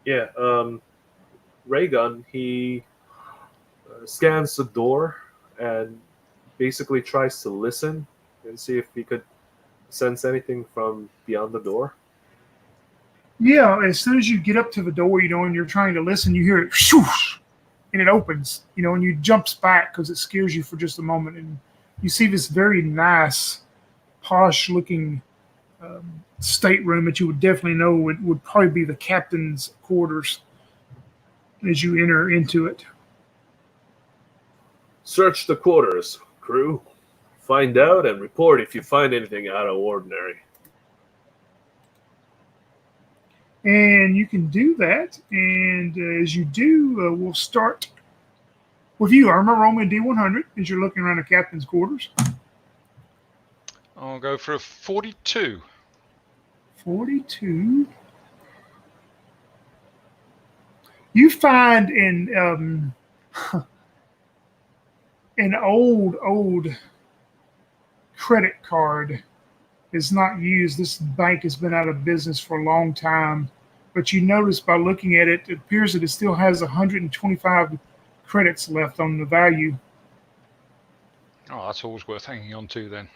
Yeah, Raygun, he scans the door and basically tries to listen and see if he could sense anything from beyond the door. Yeah, as soon as you get up to the door, and you're trying to listen, you hear it shoosh, and it opens, and you jumps back because it scares you for just a moment, and you see this very nice, posh-looking stateroom that you would definitely know would probably be the captain's quarters as you enter into it. Search the quarters, crew. Find out and report if you find anything out of ordinary. And you can do that, and as you do, we'll start with you. Armor, roll me a D100 as you're looking around the captain's quarters. I'll go for a 42. 42. You find an old credit card is not used. This bank has been out of business for a long time, but you notice by looking at it, it appears that it still has 125 credits left on the value. Oh, that's always worth hanging on to then.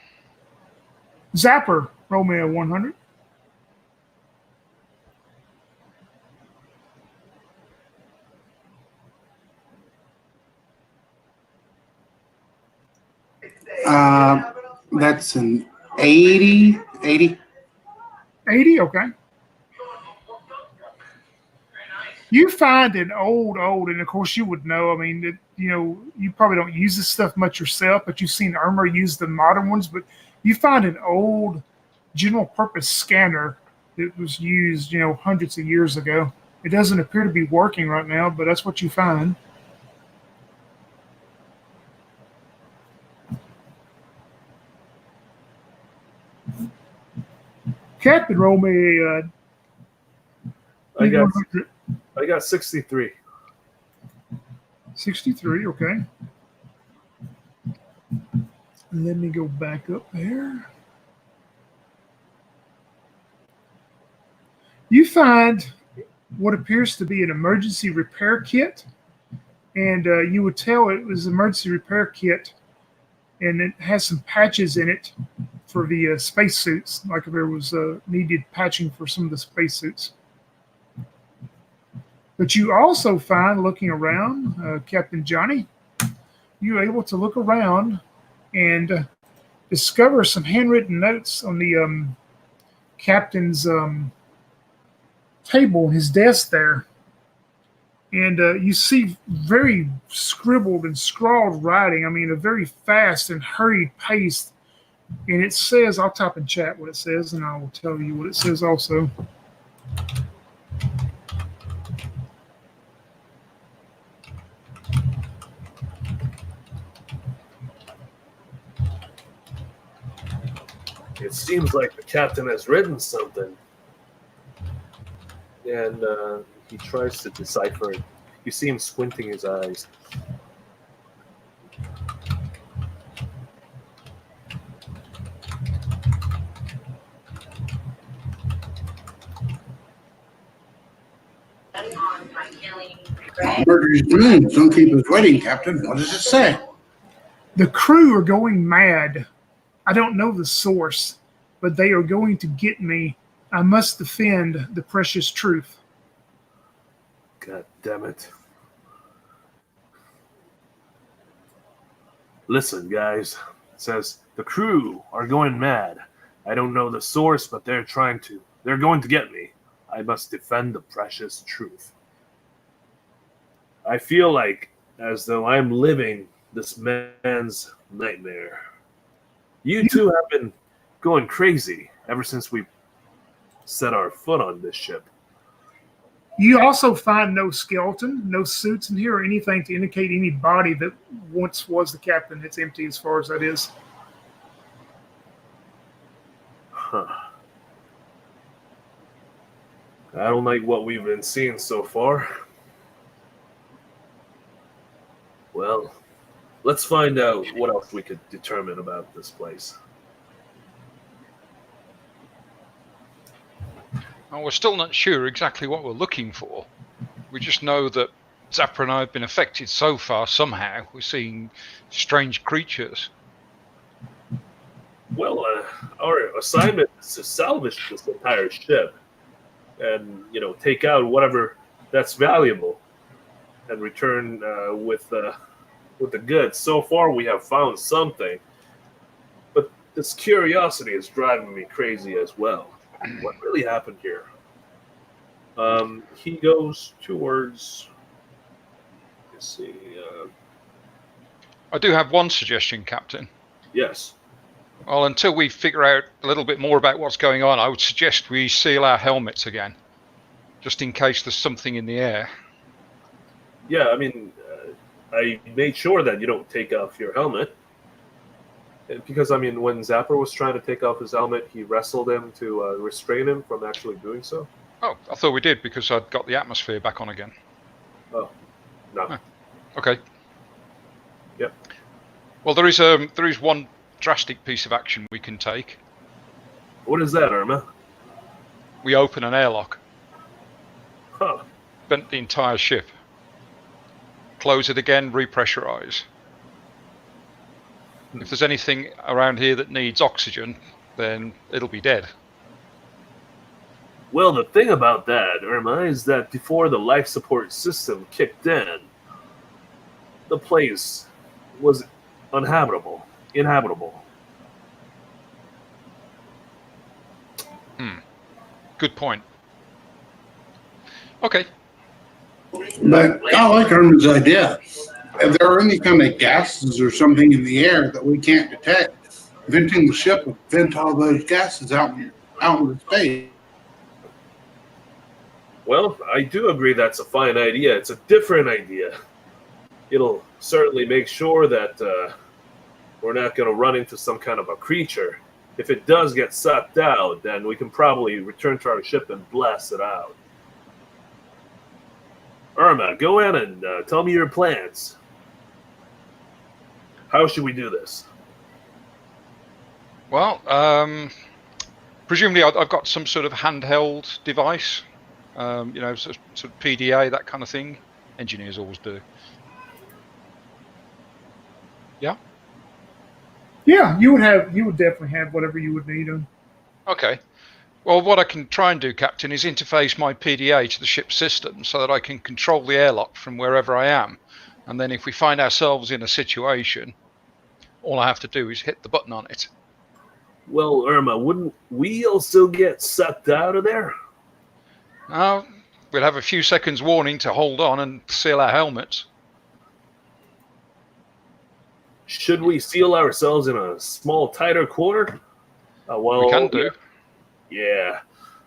Zapper, roll me a 100. That's an 80. 80, okay. You find an old, and of course you would know. I mean, you probably don't use this stuff much yourself, but you've seen Irma use the modern ones. But you find an old general purpose scanner that was used, hundreds of years ago. It doesn't appear to be working right now, but that's what you find. Captain, roll me a I got D100. I got 63. 63, okay. Let me go back up there. You find what appears to be an emergency repair kit, and you would tell it was an emergency repair kit, and it has some patches in it for the spacesuits, like if there was needed patching for some of the spacesuits. But you also find, looking around, Captain Johnny, you're able to look around and discover some handwritten notes on the captain's table, his desk there. And you see very scribbled and scrawled writing. I mean, a very fast and hurried pace. And it says, I'll type in chat what it says, and I will tell you what it says also. It seems like the captain has written something. And he tries to decipher it. You see him squinting his eyes. Murder's moon. Don't keep us waiting, Captain. What does it say? The crew are going mad. I don't know the source, but they are going to get me. I must defend the precious truth. God damn it. Listen, guys. It says, the crew are going mad. I don't know the source, but they're going to get me. I must defend the precious truth. I feel like as though I'm living this man's nightmare. You two have been going crazy ever since we set our foot on this ship. You also find no skeleton, no suits in here, or anything to indicate any body that once was the captain. It's empty as far as that is. Huh. I don't like what we've been seeing so far. Well, let's find out what else we could determine about this place. Well, we're still not sure exactly what we're looking for. We just know that Zappa and I have been affected so far somehow. We're seeing strange creatures. Well, our assignment is to salvage this entire ship and, take out whatever that's valuable and return with the goods. So far, we have found something, but this curiosity is driving me crazy as well. What really happened here? He goes towards. Let's see. I do have one suggestion, Captain. Yes. Well, until we figure out a little bit more about what's going on, I would suggest we seal our helmets again, just in case there's something in the air. Yeah, I mean, I made sure that you don't take off your helmet. Because, I mean, when Zapper was trying to take off his helmet, he wrestled him to restrain him from actually doing so. Oh, I thought we did because I'd got the atmosphere back on again. Oh, no. Huh. Okay. Yep. Well, there is one drastic piece of action we can take. What is that, Irma? We open an airlock. Huh. Vent the entire ship. Close it again, repressurize. If there's anything around here that needs oxygen, then it'll be dead. Well, the thing about that, Irma, is that before the life support system kicked in, the place was inhabitable. Good point. Okay. But I like Herman's idea. If there are any kind of gases or something in the air that we can't detect, venting the ship will vent all those gases out into space. Well, I do agree that's a fine idea. It's a different idea. It'll certainly make sure that we're not going to run into some kind of a creature. If it does get sucked out, then we can probably return to our ship and blast it out. Irma, go in and tell me your plans. How should we do this? Well, presumably I've got some sort of handheld device, sort of PDA, that kind of thing. Engineers always do. Yeah? Yeah, you would definitely have whatever you would need. Okay. Well, what I can try and do, Captain, is interface my PDA to the ship's system so that I can control the airlock from wherever I am. And then if we find ourselves in a situation, all I have to do is hit the button on it. Well, Irma, wouldn't we also get sucked out of there? We'll have a few seconds warning to hold on and seal our helmets. Should we seal ourselves in a small, tighter quarter? We can do. Yeah,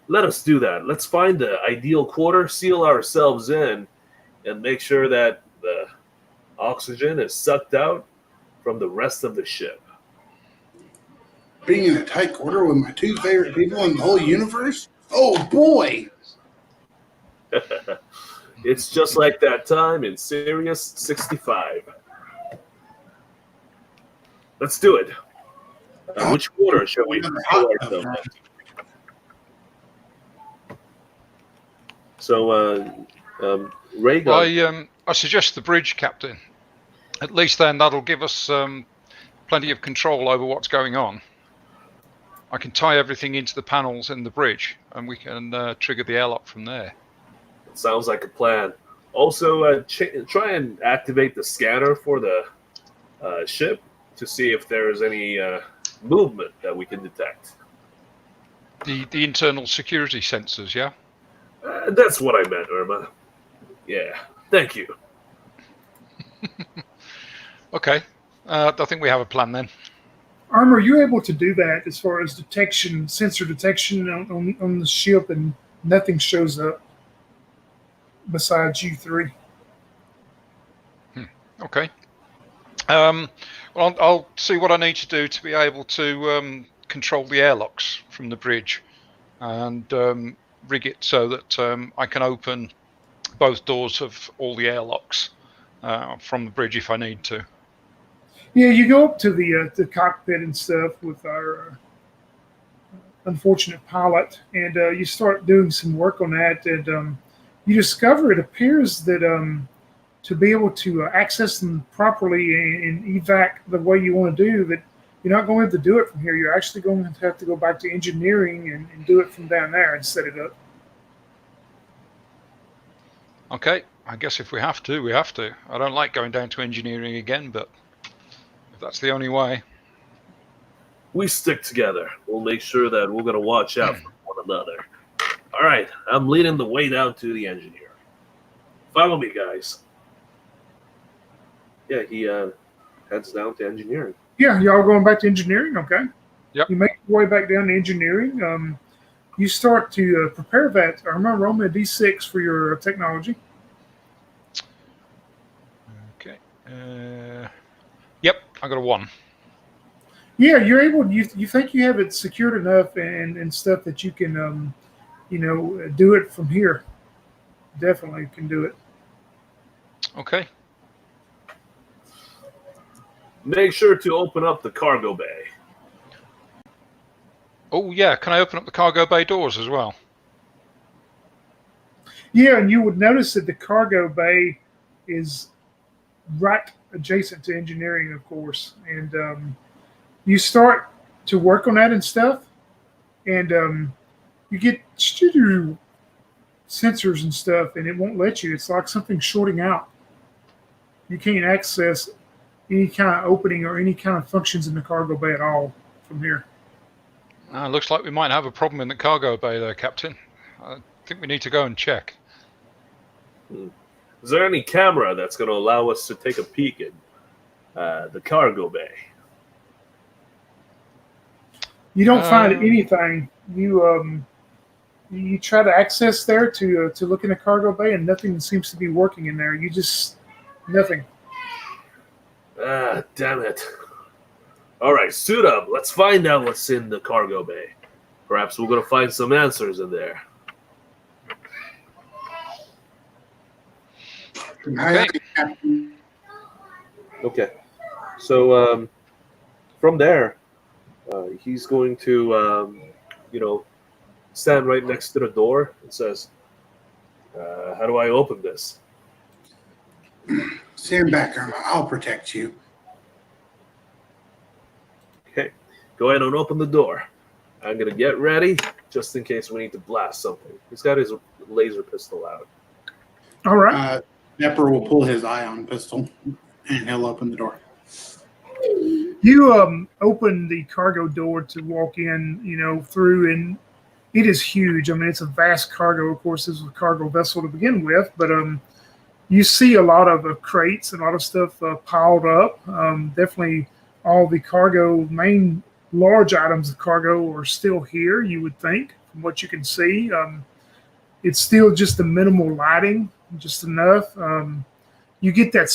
let us do that. Let's find the ideal quarter, seal ourselves in, and make sure that the oxygen is sucked out from the rest of the ship. Being in a tight quarter with my two favorite people in the whole universe? Oh, boy! It's just like that time in Sirius 65. Let's do it. Which quarter shall we seal ourselves in? So, Ray, I suggest the bridge, Captain. At least then that'll give us plenty of control over what's going on. I can tie everything into the panels in the bridge, and we can trigger the airlock from there. Sounds like a plan. Also, try and activate the scanner for the ship to see if there's any movement that we can detect. The internal security sensors, yeah? That's what I meant, Irma. Yeah, thank you. Okay, I think we have a plan then. Armor, are you able to do that as far as detection, sensor detection on the ship, and nothing shows up besides you three? Okay. Well, I'll see what I need to do to be able to control the airlocks from the bridge and rig it so that I can open both doors of all the airlocks from the bridge if I need to. Yeah, you go up to the cockpit and stuff with our unfortunate pilot, and you start doing some work on that, and you discover it appears that to be able to access them properly and evac the way you want to do, that you're not going to have to do it from here. You're actually going to have to go back to engineering and do it from down there and set it up. Okay, I guess if we have to, we have to. I don't like going down to engineering again, but if that's the only way. We stick together. We'll make sure that we're going to watch out for one another. All right, I'm leading the way down to the engineer. Follow me, guys. Yeah, he heads down to engineering. Yeah, y'all going back to engineering, okay? Yep. You make your way back down to engineering. You start to prepare that. I remember roll me a D6 for your technology. Okay. Yep, I got a 1. Yeah, you're able. You think you have it secured enough and stuff that you can, do it from here. Definitely can do it. Okay. Make sure to open up the cargo bay. Oh, yeah. Can I open up the cargo bay doors as well? Yeah, and you would notice that the cargo bay is right adjacent to engineering, of course. And you start to work on that and stuff, and you get sensors and stuff, and it won't let you. It's like something shorting out. You can't access any kind of opening or any kind of functions in the cargo bay at all from here. Looks like we might have a problem in the cargo bay there, Captain. I think we need to go and check. Is there any camera that's going to allow us to take a peek at the cargo bay? You don't find anything. You try to access there to look in the cargo bay, and nothing seems to be working in there. You just nothing. Ah, damn it. All right, suit up. Let's find out what's in the cargo bay. Perhaps we're going to find some answers in there. Okay. So from there, he's going to, stand right next to the door and says, how do I open this? Stand back, Irma. I'll protect you. Okay. Go ahead and open the door. I'm going to get ready just in case we need to blast something. He's got his laser pistol out. All right. Nepper will pull his ion pistol, and he'll open the door. You open the cargo door to walk in, through, and it is huge. I mean, it's a vast cargo. Of course, this was a cargo vessel to begin with, but you see a lot of crates, a lot of stuff piled up. Definitely all the main large items of cargo are still here, you would think, from what you can see. It's still just the minimal lighting, just enough. You get that,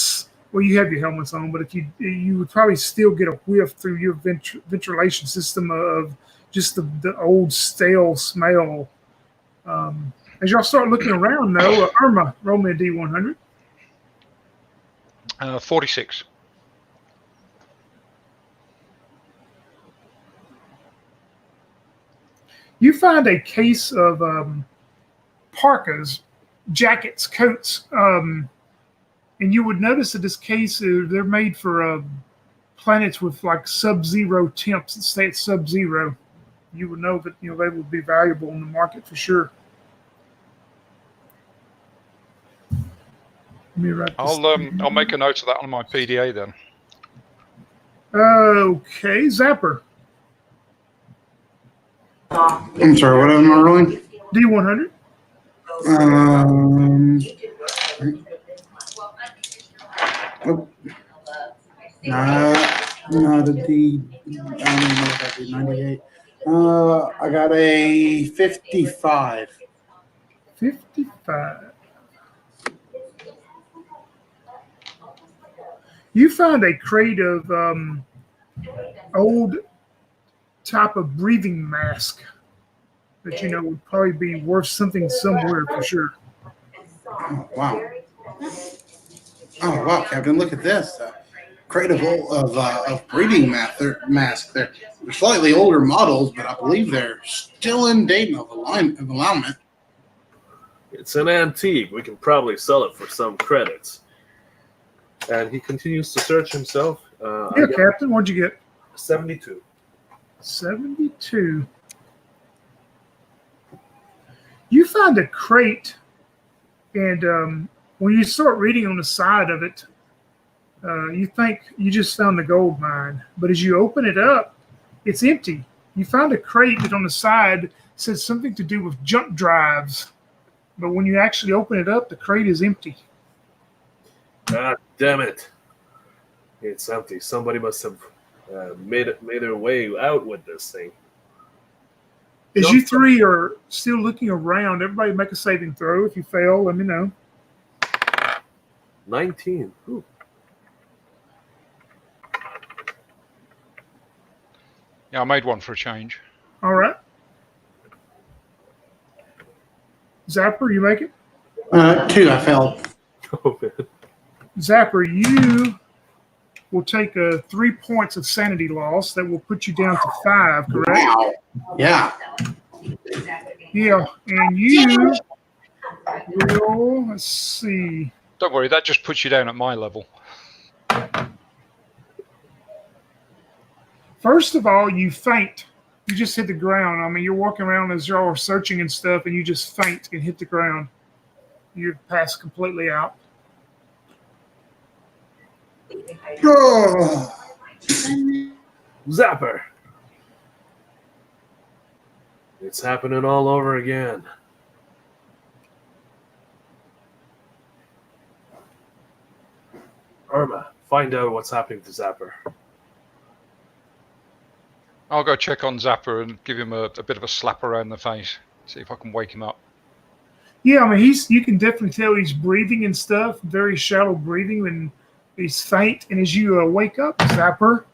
well, you have your helmets on, but if you would probably still get a whiff through your ventilation system of just the old stale smell. As y'all start looking around, though, Irma, roll me a D100. 46. You find a case of parkas, jackets, coats, and you would notice that this case, they're made for planets with like sub-zero temps that stay at sub-zero. You would know that they would be valuable in the market for sure. Let me write this down. I'll make a note of that on my PDA then. Okay, Zapper. I'm sorry, what am I rolling? D100. Not a D. I don't even know what that is. 98. I got a 55. 55. You found a crate of old type of breathing mask that would probably be worth something somewhere for sure. Oh, wow. Oh, wow, Captain, look at this. Crate of breathing mask. They're slightly older models, but I believe they're still in date of alignment. It's an antique. We can probably sell it for some credits. And he continues to search himself. Yeah, Captain, what'd you get? 72. 72. You find a crate, and when you start reading on the side of it, you think you just found the gold mine. But as you open it up, it's empty. You found a crate that on the side says something to do with jump drives. But when you actually open it up, the crate is empty. Ah, damn it. It's empty. Somebody must have made their way out with this thing. As you three are still looking around, everybody make a saving throw. If you fail, let me know. 19. Ooh. Yeah, I made one for a change. All right. Zapper, you make it? 2, I failed. Oh, man. Zapper, you will take 3 points of sanity loss. That will put you down to 5, correct? Wow. Yeah. Yeah, and you will, let's see. Don't worry, that just puts you down at my level. First of all, you faint. You just hit the ground. I mean, you're walking around as y'all are searching and stuff, and you just faint and hit the ground. You pass completely out. Oh. Zapper. It's happening all over again. Irma, find out what's happening to Zapper. I'll go check on Zapper and give him a bit of a slap around the face. See if I can wake him up. Yeah, I mean, you can definitely tell he's breathing and stuff, very shallow breathing, and he's faint. And as you wake up, Zapper,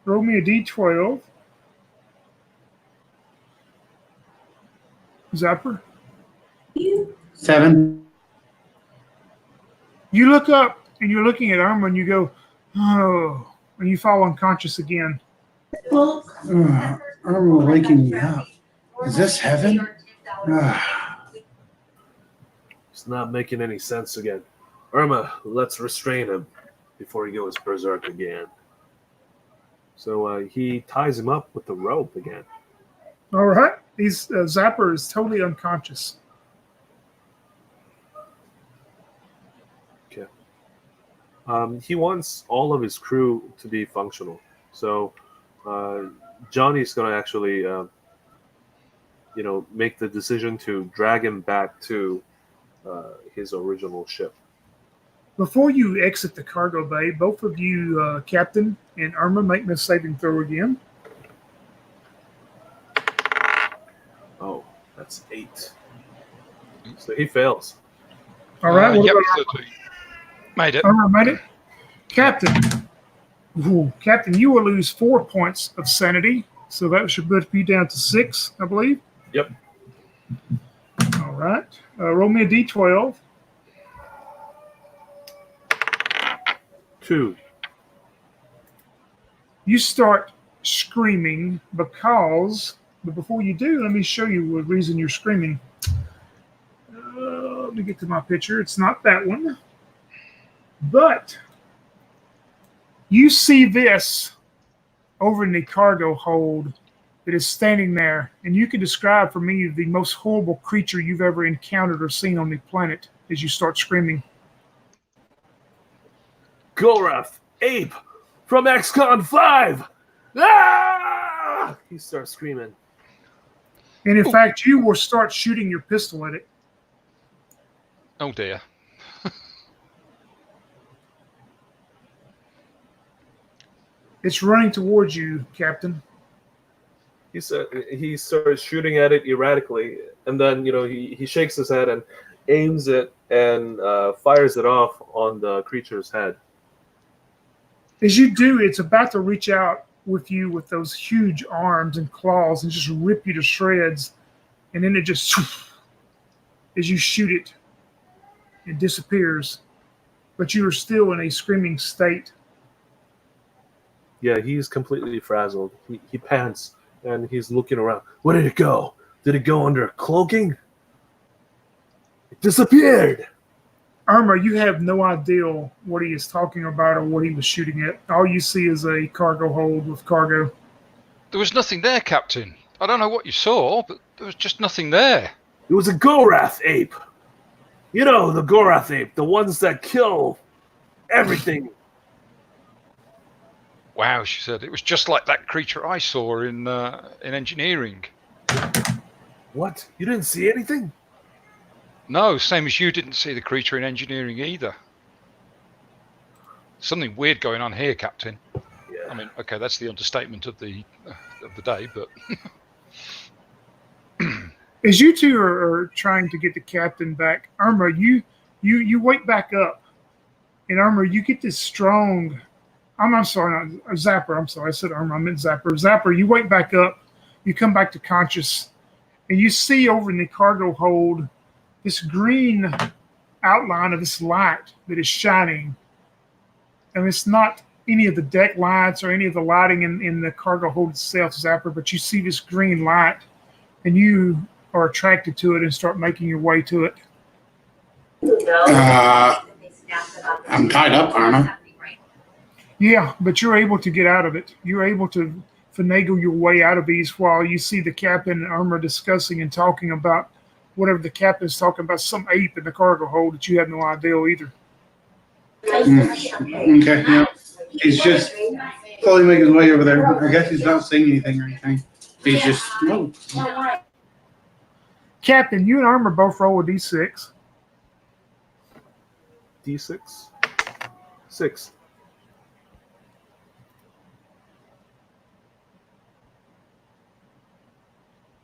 roll me a d12. Zapper. 7. You look up and you're looking at Irma and you go, oh, and you fall unconscious again. Irma waking me up. Is this heaven? It's not making any sense again. Irma, let's restrain him before he goes berserk again. So he ties him up with the rope again. All right. Zapper is totally unconscious. Okay. He wants all of his crew to be functional. So Johnny's going to actually, make the decision to drag him back to his original ship. Before you exit the cargo bay, both of you, Captain and Irma, make me a saving throw again. Oh, that's 8. So he fails. All right. Yep, 13. Made it. Irma made it. Captain. Ooh, Captain, you will lose 4 points of sanity. So that should put you down to 6, I believe. Yep. All right. Roll me a d12. 2. You start screaming but before you do, let me show you the reason you're screaming. Let me get to my picture. It's not that one. But you see this over in the cargo hold that is standing there, and you can describe for me the most horrible creature you've ever encountered or seen on the planet as you start screaming. Golrath, ape from XCON 5! Ah! He starts screaming. And in fact, you will start shooting your pistol at it. Oh dear. It's running towards you, Captain. He starts shooting at it erratically, and then he shakes his head and aims it and fires it off on the creature's head. As you do, it's about to reach out with you with those huge arms and claws and just rip you to shreds. And then it just, as you shoot it, it disappears. But you are still in a screaming state. Yeah, he's completely frazzled. He pants and he's looking around. Where did it go? Did it go under cloaking? It disappeared. Irma, you have no idea what he is talking about or what he was shooting at. All you see is a cargo hold with cargo. There was nothing there, Captain. I don't know what you saw, but there was just nothing there. It was a Golrath ape. You know, the Golrath ape, the ones that kill everything. Wow, she said. It was just like that creature I saw in engineering. What? You didn't see anything? No, same as you didn't see the creature in engineering either. Something weird going on here, Captain. Yeah. I mean, okay, that's the understatement of the day, but As you two are trying to get the captain back, Irma, you wake back up, and Irma, you get this strong. I'm sorry, not Zapper. I'm sorry, I said Irma. I meant Zapper. Zapper, you wake back up. You come back to conscious, and you see over in the cargo hold this green outline of this light that is shining. And it's not any of the deck lights or any of the lighting in the cargo hold itself, Zapper, but you see this green light, and you are attracted to it and start making your way to it. I'm tied up, Irma. Yeah, but you're able to get out of it. You're able to finagle your way out of these while you see the captain and Irma discussing and talking about whatever the captain's talking about, some ape in the cargo hold that you have no idea either. Okay, yeah. He's just slowly making his way over there. I guess he's not saying anything or anything. He's just, no. Captain, you and Irma both roll a d6. D6. 6.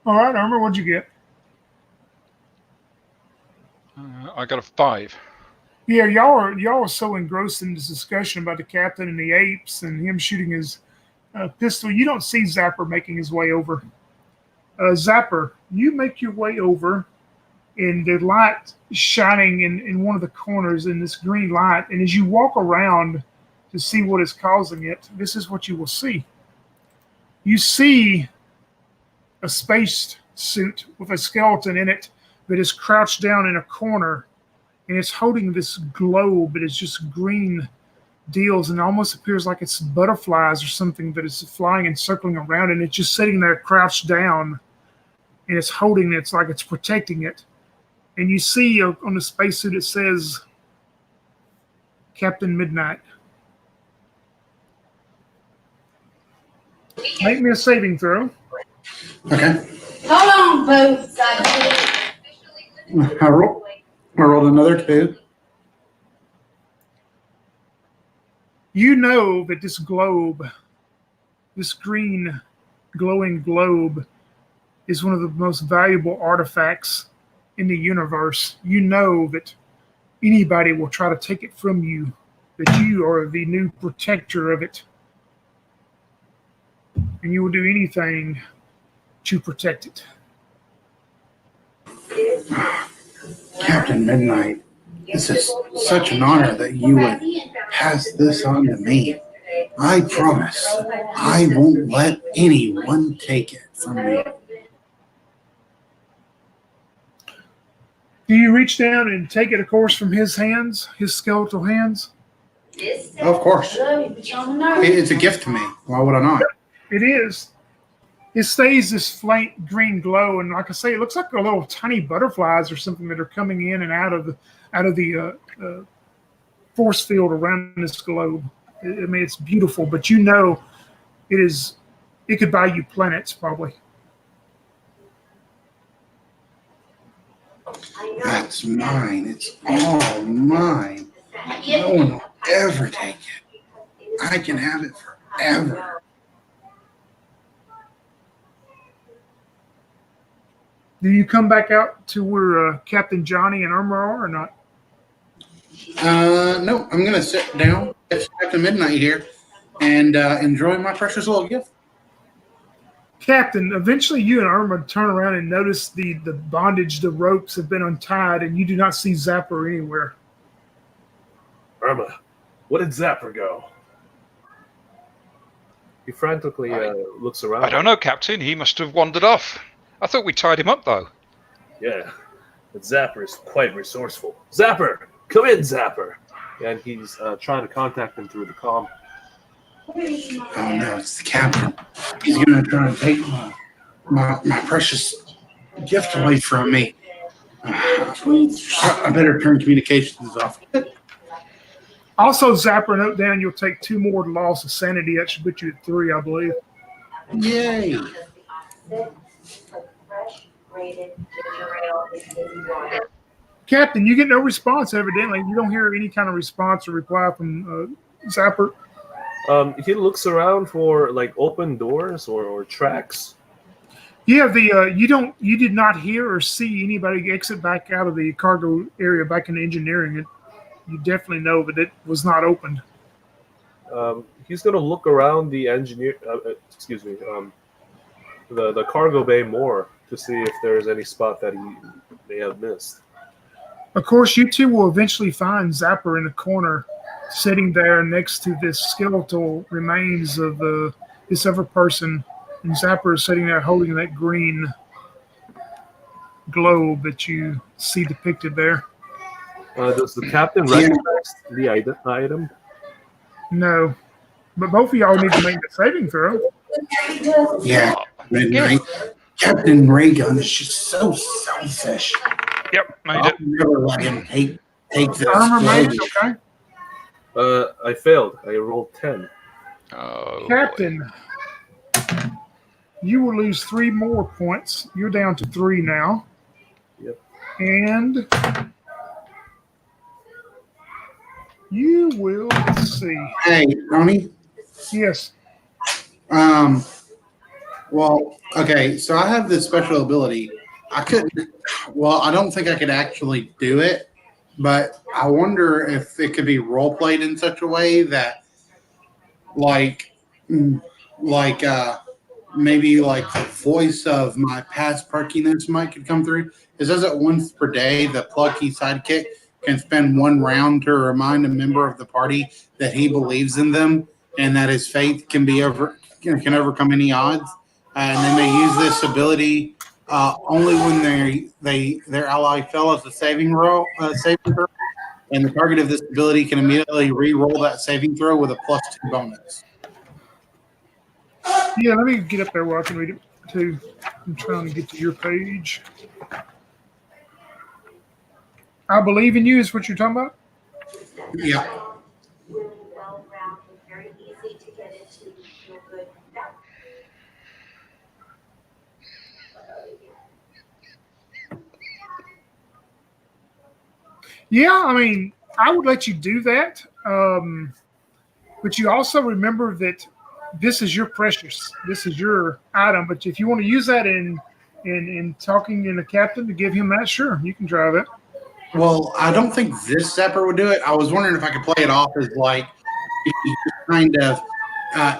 All right, Irma, what'd you get? I got a 5. Yeah, y'all are so engrossed in this discussion about the captain and the apes and him shooting his pistol. You don't see Zapper making his way over. Zapper, you make your way over, and the light shining in one of the corners in this green light. And as you walk around to see what is causing it, this is what you will see. You see a space suit with a skeleton in it that is crouched down in a corner, and it's holding this globe that is just green deals, and it almost appears like it's butterflies or something that is flying and circling around, and it's just sitting there crouched down, and it's holding it. It's like it's protecting it. And you see on the spacesuit it says Captain Midnight. Make me a saving throw. Okay. Hold on, folks. I rolled another 2. You know that this globe, this green glowing globe, is one of the most valuable artifacts in the universe. You know that anybody will try to take it from you, that you are the new protector of it. And you will do anything to protect it. Captain Midnight, this is such an honor that you would pass this on to me. I promise I won't let anyone take it from me. Do you reach down and take it, of course, from his hands, his skeletal hands? Of course. It's a gift to me. Why would I not? It is. It stays this faint green glow, and like I say, it looks like a little tiny butterflies or something that are coming in and out of the force field around this globe. I mean, it's beautiful, but you know, it could buy you planets probably. That's mine. It's all mine. No one will ever take it. I can have it forever. Do you come back out to where Captain Johnny and Irma are or not? No, I'm going to sit down at Captain Midnight here and enjoy my precious little gift. Captain, eventually you and Irma turn around and notice the bondage, the ropes have been untied, and you do not see Zapper anywhere. Irma, where did Zapper go? He frantically looks around. I don't know, Captain. He must have wandered off. I thought we tied him up, though. Yeah, but Zapper is quite resourceful. Zapper! Come in, Zapper! And he's trying to contact him through the comm. Oh no, it's the captain. He's going to try and take my precious gift away from me. I better turn communications off. Also, Zapper, note down you'll take 2 more loss of sanity. That should put you at 3, I believe. Yay! Captain, you get no response, evidently. You don't hear any kind of response or reply from Zapper. He looks around for like open doors or tracks. Yeah, you did not hear or see anybody exit back out of the cargo area back into engineering. You definitely know that it was not opened. He's going to look around the the cargo bay more to see if there's any spot that he may have missed. Of course, you two will eventually find Zapper in the corner, sitting there next to this skeletal remains of this other person, and Zapper is sitting there holding that green globe that you see depicted there. Does the captain recognize the item? No, but both of y'all need to make a saving throw. Yeah, Midnight. Captain Raygun is just so selfish. Yep, made I'll it. never let him take this. Irma made it, okay. I failed. I rolled 10. Oh, Captain, you will lose 3 more points. You're down to 3 now. Yep. And You will. Let's see. Hey, Tony. Yes. Well, okay, so I have this special ability. I couldn't. Well, I don't think I could actually do it, but I wonder if it could be role played in such a way that, like, like maybe like the voice of my past perkiness might could come through. It says that once per day, the plucky sidekick can spend one round to remind a member of the party that he believes in them and that his faith can can overcome any odds. And they may use this ability only when their ally fails a saving throw, and the target of this ability can immediately re-roll that saving throw with a +2 bonus. Yeah, let me get up there where I can read it too. I'm trying to get to your page. I believe in you is what you're talking about? Yeah. Yeah, I mean, I would let you do that. But you also remember that this is your precious. This is your item. But if you want to use that in talking in the captain to give him that, sure, you can try that. Well, I don't think this Zepper would do it. I was wondering if I could play it off as like he's kind of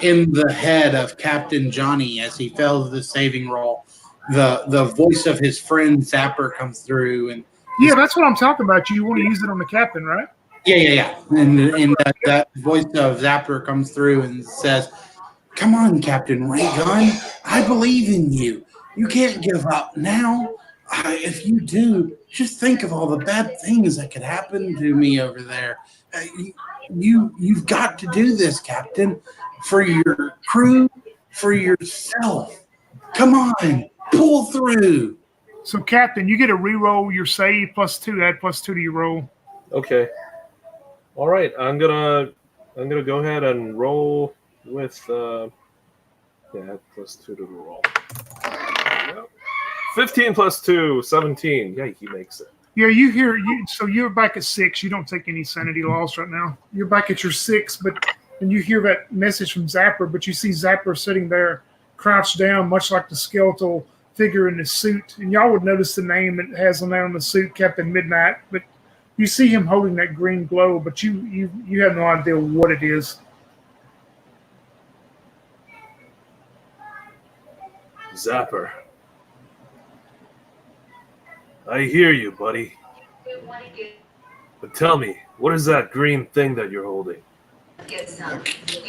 in the head of Captain Johnny as he fails the saving roll. The voice of his friend Zapper comes through, and Yeah, that's what I'm talking about. You want to use it on the captain, right? yeah. And that voice of Zapper comes through and says, "Come on, Captain Raygun, I believe in you. You can't give up now. If you do, just think of all the bad things that could happen to me over there. You've got to do this, Captain, for your crew, for yourself. Come on, pull through." So, captain, you get to re-roll your save +2, add +2 to your roll. Okay. All right. I'm gonna go ahead and roll with add +2 to the roll. Yep. 15 + 2, 17. Yeah, he makes it. Yeah, so you're back at 6. You don't take any sanity loss right now. You're back at your 6, and you hear that message from Zapper, but you see Zapper sitting there, crouched down, much like the skeletal figure in the suit. And y'all would notice the name it has on there on the suit, Captain Midnight. But you see him holding that green globe, but you have no idea what it is. Zapper. I hear you, buddy. But tell me, what is that green thing that you're holding?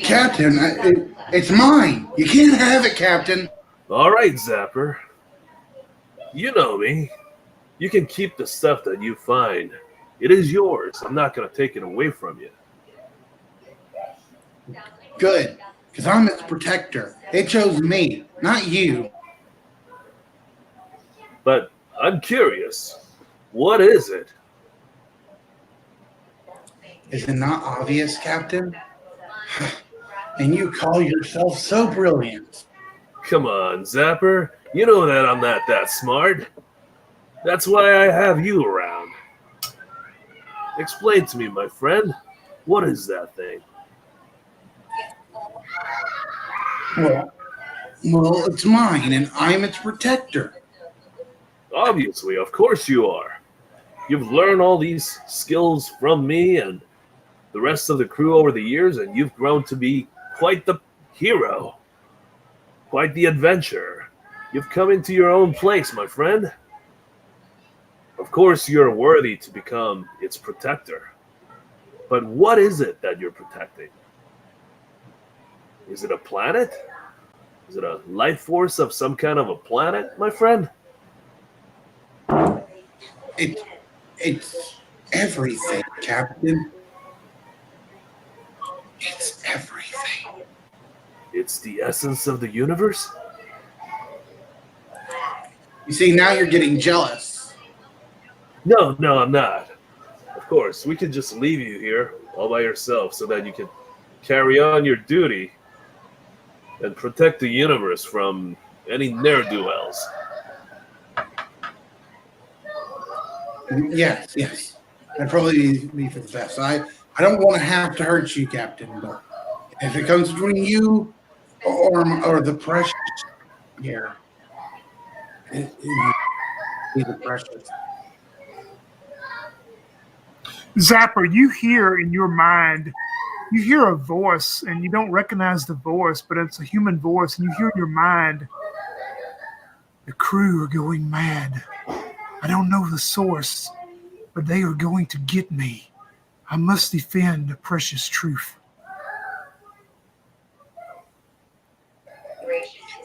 Captain, it's mine. You can't have it, Captain. All right, Zapper. You know me. You can keep the stuff that you find. It is yours. I'm not going to take it away from you. Good, because I'm its protector. It chose me, not you. But I'm curious. What is it? Is it not obvious, Captain? And you call yourself so brilliant. Come on, Zapper. You know that I'm not that smart. That's why I have you around. Explain to me, my friend. What is that thing? Well, it's mine, and I'm its protector. Obviously, of course you are. You've learned all these skills from me and the rest of the crew over the years, and you've grown to be quite the hero, quite the adventurer. You've come into your own place, my friend. Of course, you're worthy to become its protector. But what is it that you're protecting? Is it a planet? Is it a life force of some kind of a planet, my friend? It's everything, Captain. It's everything. It's the essence of the universe? You see, now you're getting jealous. No, I'm not. Of course, we could just leave you here all by yourself so that you can carry on your duty and protect the universe from any ne'er-do-wells. Yes. That'd probably be for the best. I don't want to have to hurt you, Captain, but if it comes between you or the precious here, it be the precious. Zapper, you hear in your mind, you hear a voice, and you don't recognize the voice, but it's a human voice, and you hear in your mind, the crew are going mad. I don't know the source, but they are going to get me. I must defend the precious truth.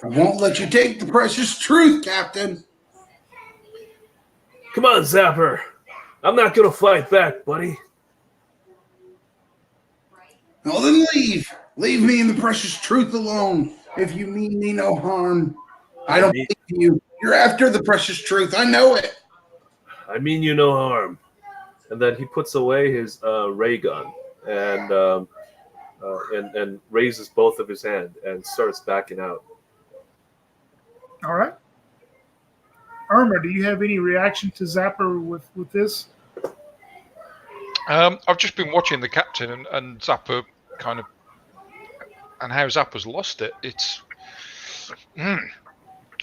I won't let you take the precious truth, Captain. Come on, Zapper. I'm not going to fight back, buddy. Well, then leave. Leave me and the precious truth alone. If you mean me no harm, I don't believe you. You're after the precious truth. I know it. I mean you no harm. And then he puts away his ray gun and raises both of his hand and starts backing out. All right. Irma, do you have any reaction to Zapper with this? I've just been watching the captain and Zapper kind of, and how Zapper's lost it. It's, I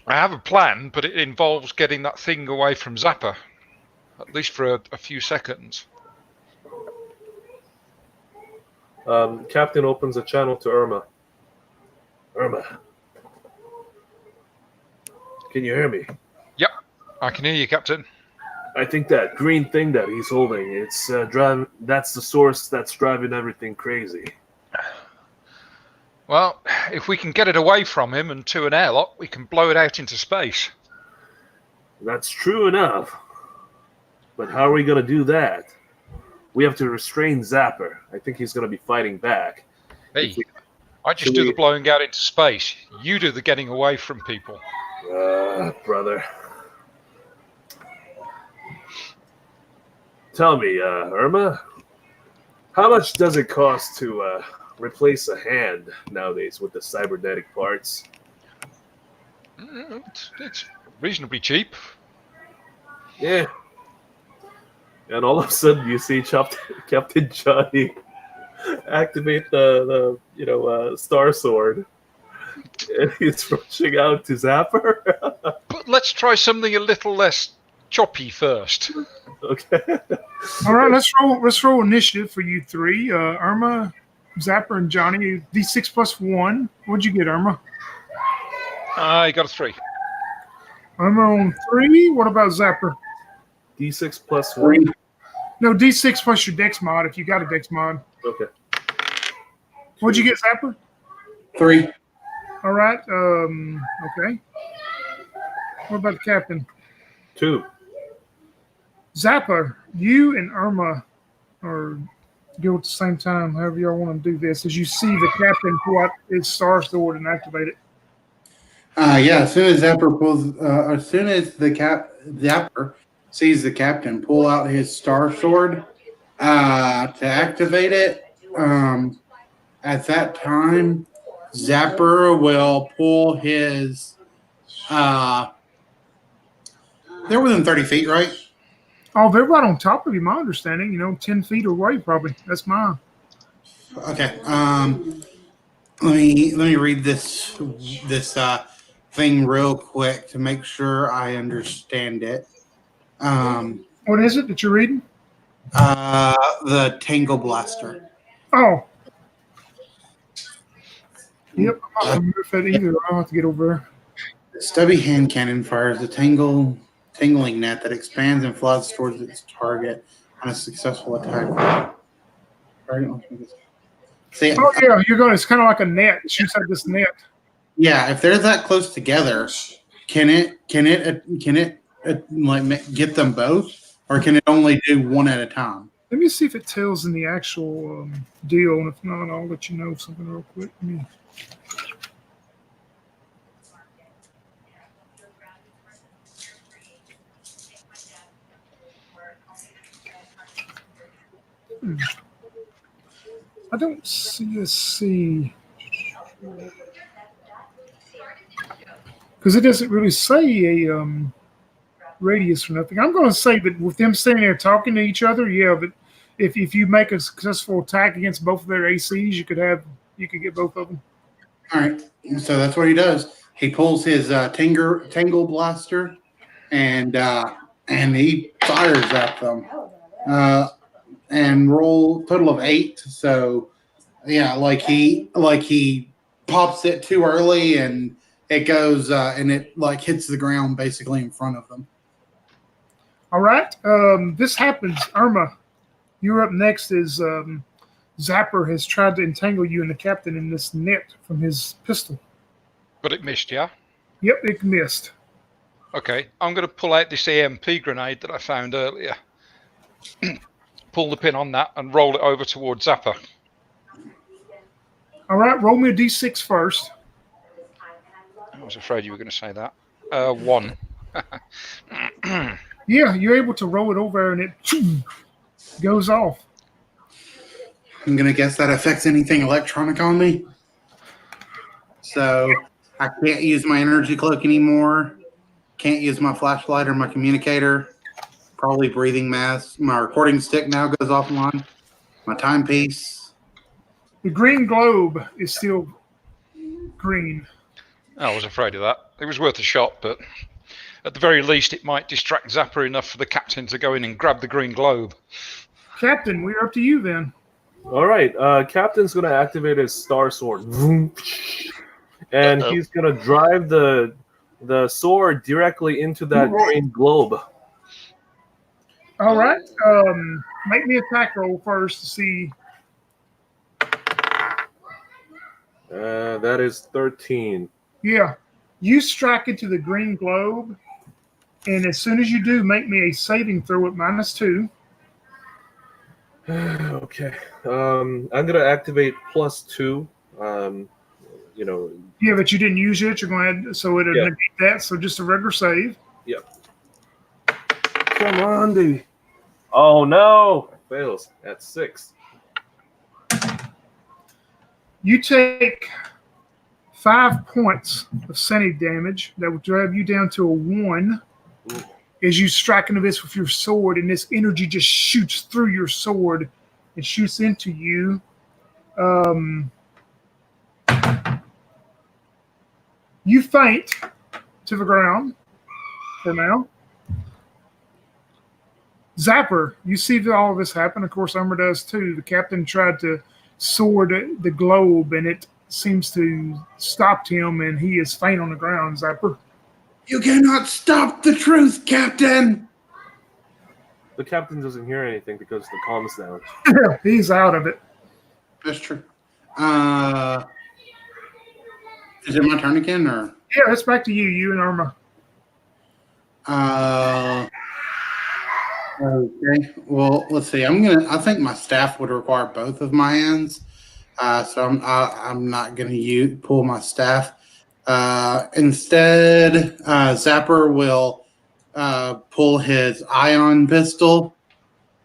have a plan, but it involves getting that thing away from Zapper, at least for a few seconds. Captain opens a channel to Irma. Irma, can you hear me? Yep, I can hear you, Captain. I think that green thing that he's holding, it's driving. That's the source that's driving everything crazy. Well, if we can get it away from him and to an airlock, we can blow it out into space. That's true enough. But how are we going to do that? We have to restrain Zapper. I think he's going to be fighting back. Hey, I just do the blowing out into space. You do the getting away from people. Brother. Tell me, Irma, how much does it cost to replace a hand nowadays with the cybernetic parts? It's reasonably cheap. Yeah. And all of a sudden, you see Captain Johnny activate the Star Sword, and he's rushing out to Zapper. But let's try something a little less choppy first. Okay. All right, let's roll initiative for you three. Irma, Zapper, and Johnny. D6 plus 1. What'd you get, Irma? I got a 3. Irma on 3. What about Zapper? D6 plus 1. No, D6 plus your Dex mod if you got a Dex mod. Okay. What'd you get, Zapper? 3. All right. Okay. What about the captain? 2. Zapper, you and Irma are go at the same time, however y'all want to do this, as you see the captain pull out his Star Sword and activate it. Yeah, as soon as Zapper pulls, as soon as the Zapper sees the captain pull out his Star Sword to activate it, at that time, Zapper will pull his. They're within 30 feet, right? Oh, they're right on top of you, my understanding. 10 feet away, probably. That's mine. Okay. Let me read this thing real quick to make sure I understand it. What is it that you're reading? The Tangle Blaster. Oh. Yep, I'm not familiar with that either. I'll have to get over there. The stubby hand cannon fires a tingling net that expands and flies towards its target on a successful attack. See, Oh yeah, it's kind of like a net. It shoots out this net. yeah, if they're that close together, can it like get them both, or can it only do one at a time? Let me see if it tells in the actual deal, and if not, I'll let you know something real quick. I don't see a C because it doesn't really say a radius or nothing. I'm going to say that with them sitting there talking to each other, yeah, but if you make a successful attack against both of their ACs, you could get both of them. All right. So that's what he does. He pulls his Tangle Blaster, and he fires at them. And roll total of 8. So yeah, like he pops it too early, and it goes and it like hits the ground basically in front of them. All right. This happens. Irma, you're up next. Is Zapper has tried to entangle you and the captain in this net from his pistol. But it missed, yeah? Yep, it missed. Okay, I'm going to pull out this EMP grenade that I found earlier. Pull the pin on that and roll it over towards Zapper. All right, roll me a d6 first. I was afraid you were going to say that. 1. Yeah, you're able to roll it over and it goes off. I'm going to guess that affects anything electronic on me. So I can't use my energy cloak anymore. Can't use my flashlight or my communicator. Probably breathing mask. My recording stick now goes offline. My timepiece. The green globe is still green. I was afraid of that. It was worth a shot, but at the very least it might distract Zapper enough for the captain to go in and grab the green globe. Captain, we're up to you then. All right, Captain's going to activate his Star Sword. And he's going to drive the sword directly into that green globe. All right. Make me a attack roll first to see. That is 13. Yeah. You strike into the green globe, and as soon as you do, make me a saving throw at -2. Okay. I'm going to activate +2. Yeah, but you didn't use it. You're going to, so it'll negate that. So just a regular save. Yep. Come on, dude. Oh, no. It fails at 6. You take 5 points of sanity damage. That will drive you down to a 1 as you strike into this with your sword, and this energy just shoots through your sword and shoots into you. You faint to the ground for now. Zapper, you see all of this happen. Of course, Irma does too. The captain tried to sword the globe, and it seems to stop him, and he is faint on the ground. Zapper. You cannot stop the truth, Captain! The captain doesn't hear anything because the comms down. He's out of it. That's true. Is it my turn again, or? Yeah, it's back to you and Irma. Okay. Well, let's see. I think my staff would require both of my hands, so I'm not gonna pull my staff. Instead, Zapper will pull his ion pistol,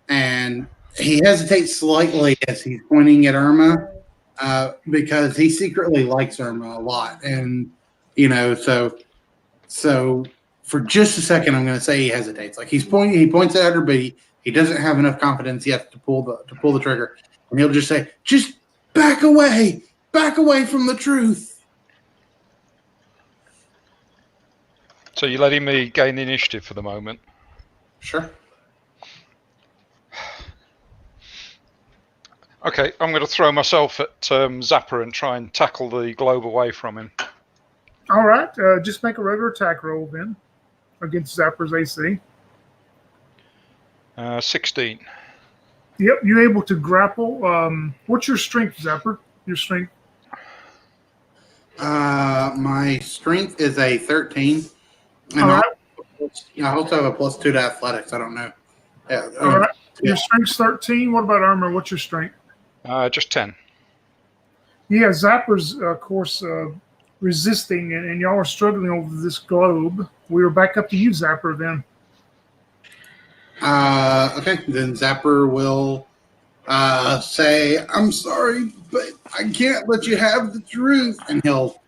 and he hesitates slightly as he's pointing at Irma, because he secretly likes Irma a lot, and so for just a second, I'm going to say he hesitates. Like he points at her, but he doesn't have enough confidence yet to pull the trigger, and he'll just say, "Just back away from the truth." So you're letting me gain the initiative for the moment? Sure. Okay, I'm going to throw myself at Zapper and try and tackle the globe away from him. All right, just make a regular attack roll then against Zapper's AC. 16. Yep, you're able to grapple. What's your strength, Zapper? Your strength? My strength is a 13. And All right. I also have a +2 to athletics. I don't know. Yeah. All right. Your strength's 13. What about Irma? What's your strength? Just 10. Yeah, Zapper's, of course, resisting, and y'all are struggling over this globe. We were back up to you, Zapper, then. Okay, then Zapper will say, "I'm sorry, but I can't let you have the truth," and he'll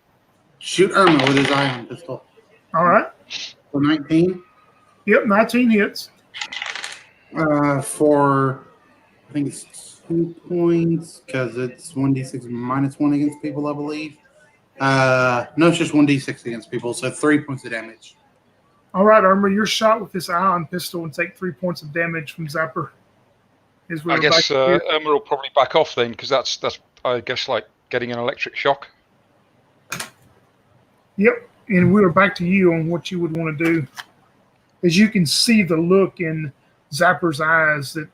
shoot Irma with his ion pistol. All right. For 19. Yep, 19 hits. For I think it's 2 points because it's 1d6 minus 1 against people, I believe. No, it's just 1d6 against people, so 3 points of damage. All right, Armor, you're shot with this ion pistol and take 3 points of damage from Zapper. I guess Irma will probably back off then, because that's I guess like getting an electric shock. Yep, and we're back to you on what you would want to do. As you can see the look in Zapper's eyes that.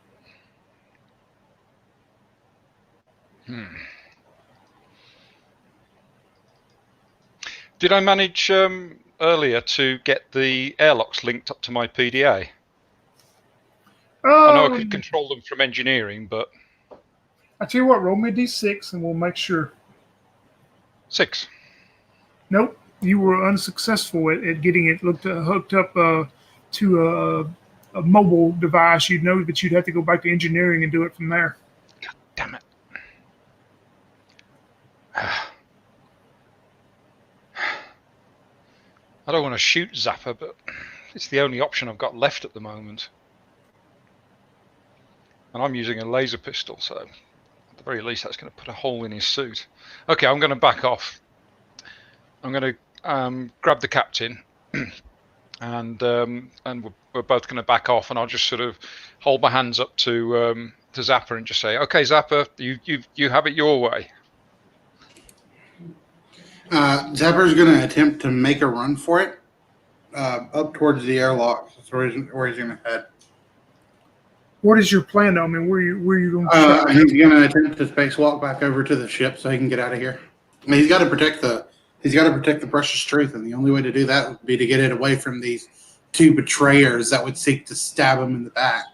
Did I manage earlier to get the airlocks linked up to my PDA? I know I could control them from engineering, but... I tell you what, roll me a d6 and we'll make sure. 6. Nope, you were unsuccessful at getting it hooked up to a mobile device. You'd know that you'd have to go back to engineering and do it from there. God damn it. I don't want to shoot Zapper, but it's the only option I've got left at the moment. And I'm using a laser pistol, so at the very least that's going to put a hole in his suit. Okay, I'm going to back off. I'm going to grab the captain, and we're both going to back off, and I'll just sort of hold my hands up to Zapper and just say, "Okay, Zapper, you have it your way." Zapper's going to attempt to make a run for it up towards the airlock. That's where he's going to head. What is your plan, though? I mean, where you going to he's going to attempt to spacewalk back over to the ship so he can get out of here. I mean, he's got to protect the precious truth, and the only way to do that would be to get it away from these 2 betrayers that would seek to stab him in the back.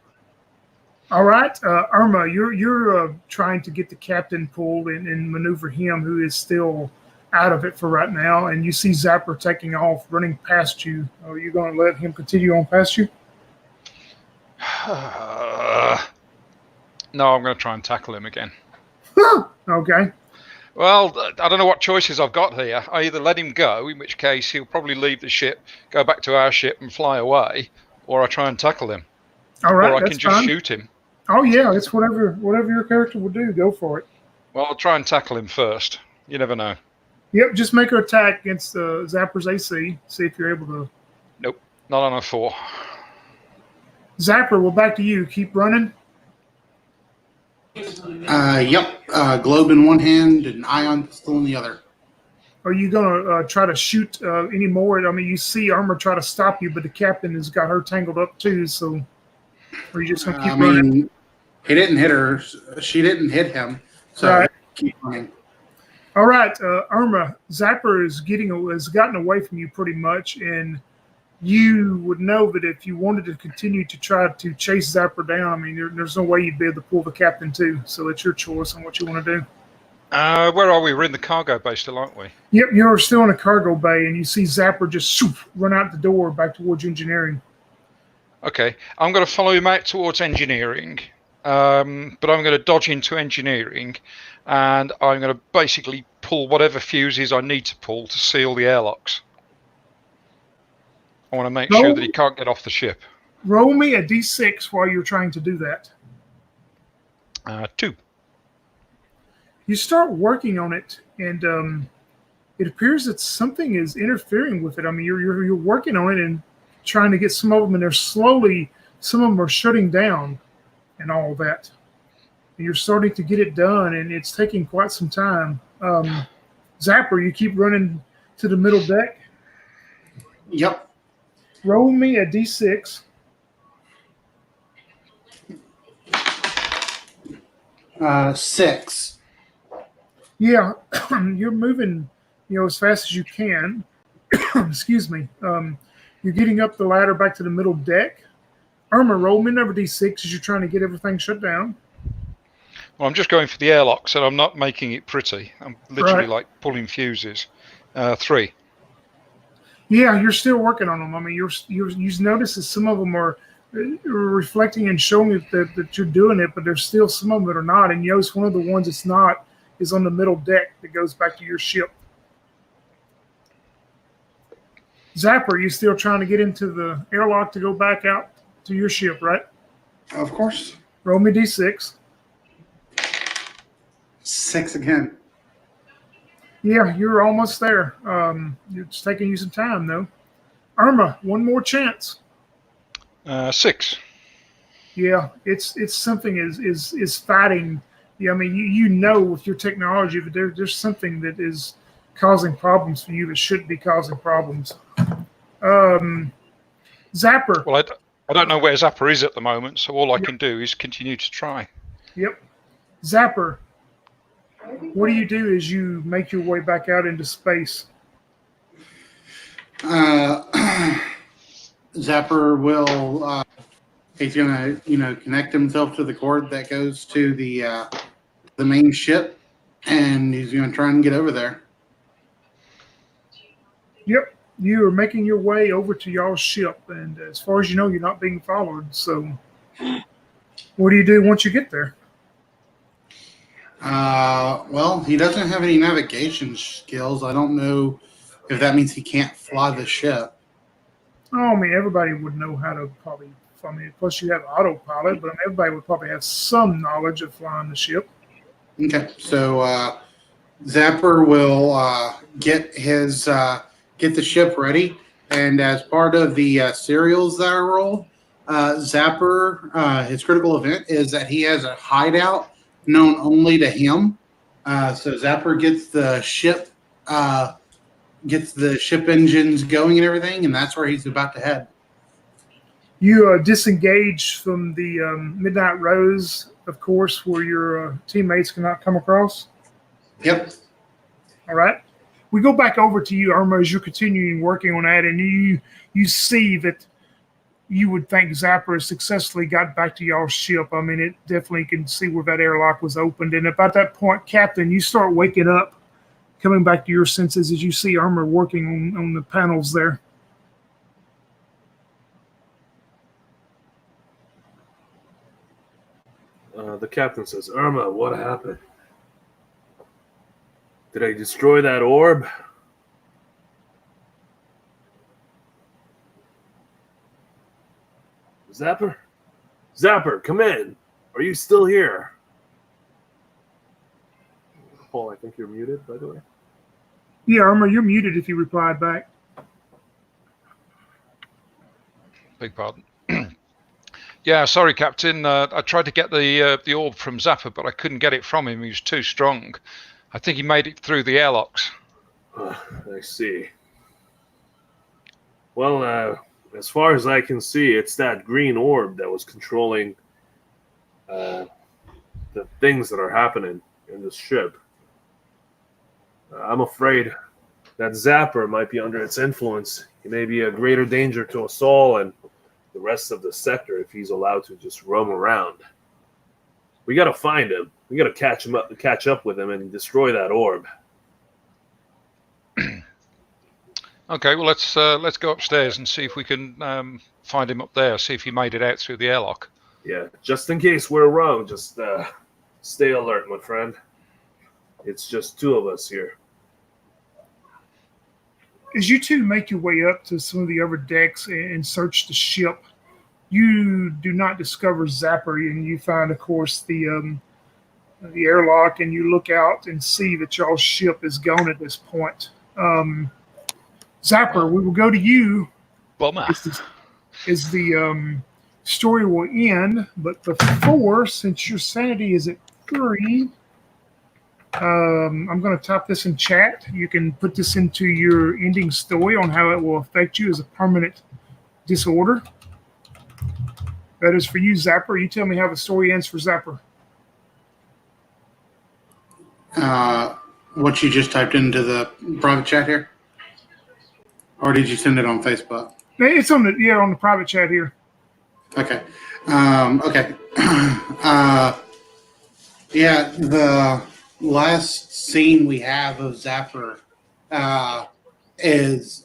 All right, Irma, you're trying to get the captain pulled and maneuver him, who is still out of it for right now, and you see Zapper taking off, running past you. Are you going to let him continue on past you? No, I'm going to try and tackle him again. Okay. Well, I don't know what choices I've got here. I either let him go, in which case he'll probably leave the ship, go back to our ship and fly away, or I try and tackle him. All right, or I can just shoot him. Oh, yeah, it's whatever your character will do. Go for it. Well, I'll try and tackle him first. You never know. Yep, just make an attack against Zapper's AC. See if you're able to. Nope, not on a 4. Zapper, we're back to you. Keep running. Yep. Globe in one hand and ion pistol in the other. Are you going to try to shoot any more? I mean, you see Irma try to stop you, but the captain has got her tangled up too. So, are you just going to keep running? He didn't hit her. She didn't hit him. So right. Keep running. All right, Irma. Zapper has gotten away from you pretty much, and you would know that if you wanted to continue to try to chase Zapper down, I mean, there's no way you'd be able to pull the captain too. So it's your choice on what you want to do. Where are we? We're in the cargo bay still, aren't we? Yep, you're still in a cargo bay, and you see Zapper just run out the door back towards engineering. Okay, I'm going to follow him out towards engineering, but I'm going to dodge into engineering, and I'm going to basically pull whatever fuses I need to pull to seal the airlocks. I want to make sure that he can't get off the ship. Roll me a d6 while you're trying to do that. 2. You start working on it, and it appears that something is interfering with it. I mean, you're working on it and trying to get some of them, and they're slowly, some of them are shutting down and all that. And you're starting to get it done, and it's taking quite some time. Zapper, you keep running to the middle deck? Yep. Roll me a d6. 6. Yeah, you're moving, as fast as you can. Excuse me. You're getting up the ladder back to the middle deck. Irma, roll me another d6 as you're trying to get everything shut down. Well, I'm just going for the airlocks, and I'm not making it pretty. I'm literally like pulling fuses. 3. Yeah, you're still working on them. I mean, you notice that some of them are reflecting and showing that you're doing it, but there's still some of them that are not. And you notice one of the ones that's not is on the middle deck that goes back to your ship. Zapper, you still trying to get into the airlock to go back out to your ship, right? Of course. Roll me d6. 6 again. Yeah, you're almost there. It's taking you some time, though. Irma, one more chance. 6. Yeah, it's something is fighting. Yeah, I mean, you know with your technology that there's something that is causing problems for you that shouldn't be causing problems. Zapper. Well, I don't know where Zapper is at the moment, so all I can do is continue to try. Yep. Zapper. What do as you make your way back out into space? Zapper will. He's gonna, connect himself to the cord that goes to the main ship, and he's gonna try and get over there. Yep. You are making your way over to y'all's ship, and as far as you know, you're not being followed. So, what do you do once you get there? Well, he doesn't have any navigation skills. I don't know if that means he can't fly the ship. Oh, I mean, everybody would know how to probably. I mean, plus you have autopilot, but I mean, everybody would probably have some knowledge of flying the ship. Okay, so Zapper will get the ship ready, and as part of the serials that are rolled, Zapper his critical event is that he has a hideout known only to him. So Zapper gets the ship engines going and everything, and that's where he's about to head. You disengage from the Midnight Rose, of course, where your teammates cannot come across. Yep. All right. We go back over to you, Irma, as you're continuing working on that, and you see that you would think Zapper has successfully got back to y'all's ship. I mean, it definitely can see where that airlock was opened. And about that point, Captain, you start waking up, coming back to your senses as you see Irma working on the panels there. The captain says, Irma, what happened? Did I destroy that orb? Zapper? Zapper, come in. Are you still here? Paul, I think you're muted, by the way. Yeah, Irma, you're muted if you replied back. Beg pardon. Yeah, sorry, Captain. I tried to get the orb from Zapper, but I couldn't get it from him. He was too strong. I think he made it through the airlocks. I see. Well, as far as I can see, it's that green orb that was controlling the things that are happening in this ship. I'm afraid that Zapper might be under its influence. He may be a greater danger to us all and the rest of the sector if he's allowed to just roam around. We got to find him. We got to catch up with him, and destroy that orb. Okay, well let's go upstairs and see if we can find him up there. See if he made it out through the airlock. Yeah, just in case we're wrong, just stay alert, my friend. It's just two of us here. As you two make your way up to some of the upper decks and search the ship, you do not discover Zapper, and you find, of course, the airlock, and you look out and see that y'all's ship is gone at this point. Zapper, we will go to you. Bummer. Is the story will end, but before, since your sanity is at 3, I'm going to type this in chat. You can put this into your ending story on how it will affect you as a permanent disorder. That is for you, Zapper. You tell me how the story ends for Zapper. What you just typed into the private chat here? Or did you send it on Facebook? It's on the private chat here. Okay. Okay. Yeah, the last scene we have of Zapper is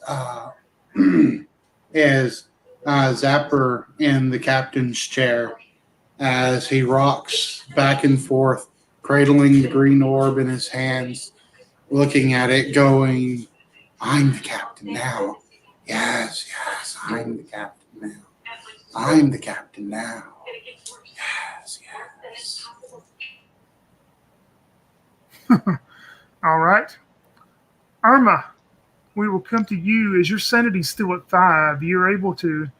Zapper in the captain's chair as he rocks back and forth, cradling the green orb in his hands, looking at it, going, I'm the captain now. Yes, I'm the captain now. I'm the captain now. Yes. All right. Irma, we will come to you as your sanity's still at 5. You're able to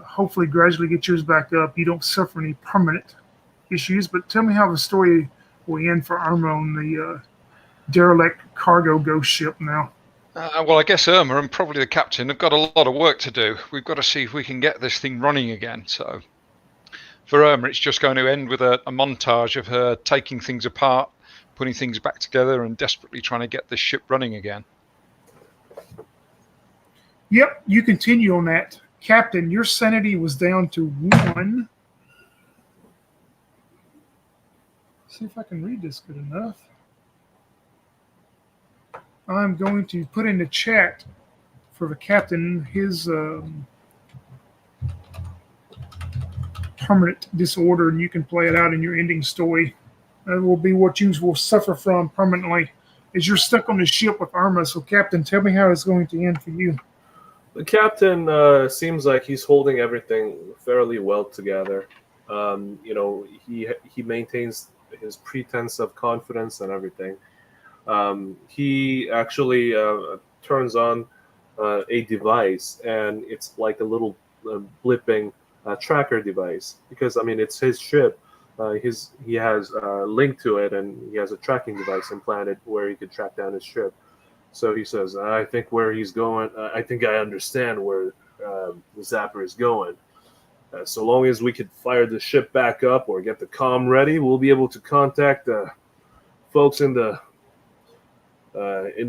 hopefully gradually get yours back up. You don't suffer any permanent issues, but tell me how the story will end for Irma on the derelict cargo ghost ship now. Well, I guess Irma and probably the captain have got a lot of work to do. We've got to see if we can get this thing running again. So for Irma, it's just going to end with a montage of her taking things apart, putting things back together, and desperately trying to get this ship running again. Yep, you continue on that. Captain, your sanity was down to 1. See if I can read this good enough. I'm going to put in the chat for the captain his permanent disorder, and you can play it out in your ending story. That will be what you will suffer from permanently as you're stuck on the ship with Irma. So, Captain, tell me how it's going to end for you. The captain seems like he's holding everything fairly well together. He maintains his pretense of confidence and everything. He actually turns on a device, and it's like a little blipping tracker device because it's his ship. He has a link to it, and he has a tracking device implanted where he could track down his ship. So he says, I think where he's going, I think I understand where the Zapper is going. So long as we could fire the ship back up or get the comm ready, we'll be able to contact folks in the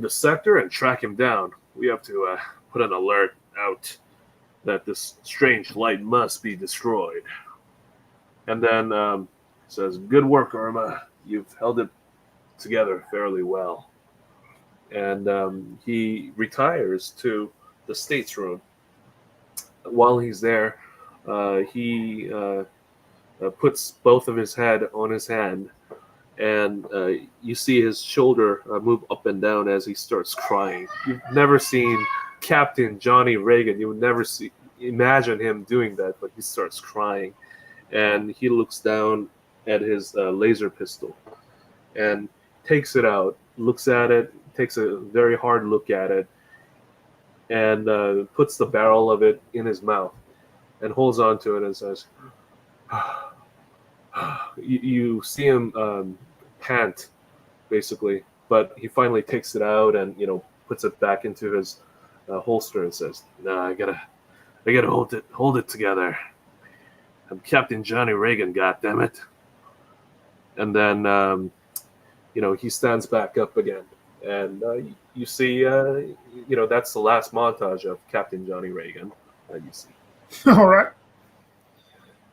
sector and track him down. We have to put an alert out that this strange light must be destroyed. And then says, good work, Irma. You've held it together fairly well. And he retires to the stateroom. While he's there, he puts both of his head on his hand, and you see his shoulder move up and down as he starts crying. You've never seen Captain Johnny Reagan. You would never imagine him doing that, but he starts crying. And he looks down at his laser pistol and takes it out, looks at it, takes a very hard look at it, and puts the barrel of it in his mouth and holds on to it and says, you see him pant, basically, but he finally takes it out and puts it back into his holster and says, "Nah, I gotta hold it together. I'm Captain Johnny Reagan, goddammit." And then he stands back up again, and you see that's the last montage of Captain Johnny Reagan that you see. All right.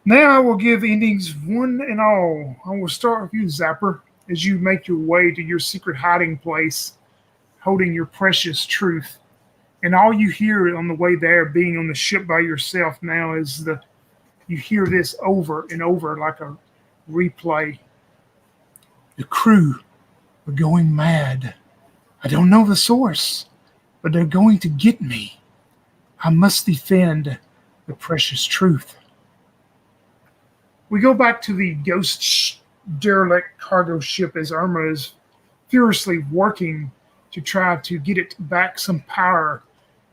Now I will give endings one and all. I will start with you, Zapper, as you make your way to your secret hiding place, holding your precious truth. And all you hear on the way there, being on the ship by yourself now, is you hear this over and over like a replay. The crew are going mad. I don't know the source, but they're going to get me. I must defend the precious truth. We go back to the ghost derelict cargo ship as Irma is furiously working to try to get it back some power,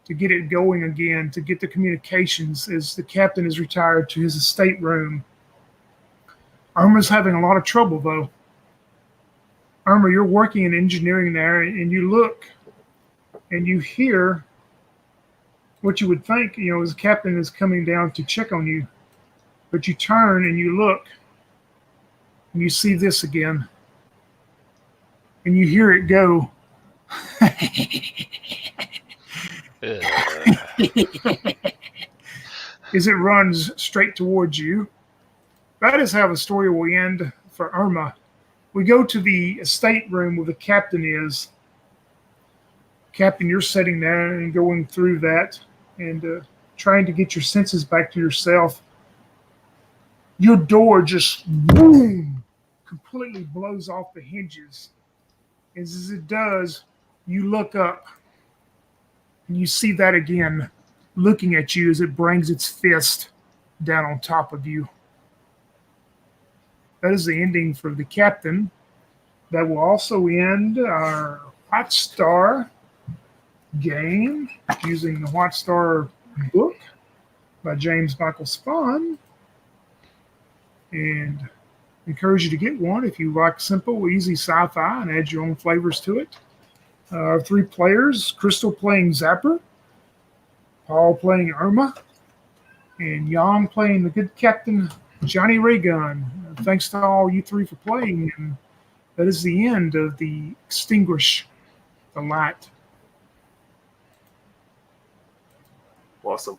to get it going again, to get the communications as the captain is retired to his stateroom. Irma's having a lot of trouble, though. Irma, you're working in engineering there, and you look and you hear what you would think, as the captain is coming down to check on you. But you turn and you look and you see this again. And you hear it go. As it runs straight towards you. That is how the story will end for Irma. We go to the stateroom where the captain is. Captain, you're sitting there and going through that and trying to get your senses back to yourself. Your door just, boom, completely blows off the hinges. As it does, you look up and you see that again, looking at you as it brings its fist down on top of you. That is the ending for the captain. That will also end our White Star game using the White Star book by James Michael Spahn. And encourage you to get one if you like simple, easy sci-fi and add your own flavors to it. Our 3 players, Crystal playing Zapper, Paul playing Irma, and Yang playing the good captain, Johnny Raygun. Thanks to all you 3 for playing, and that is the end of the Extinguish, the light. Awesome.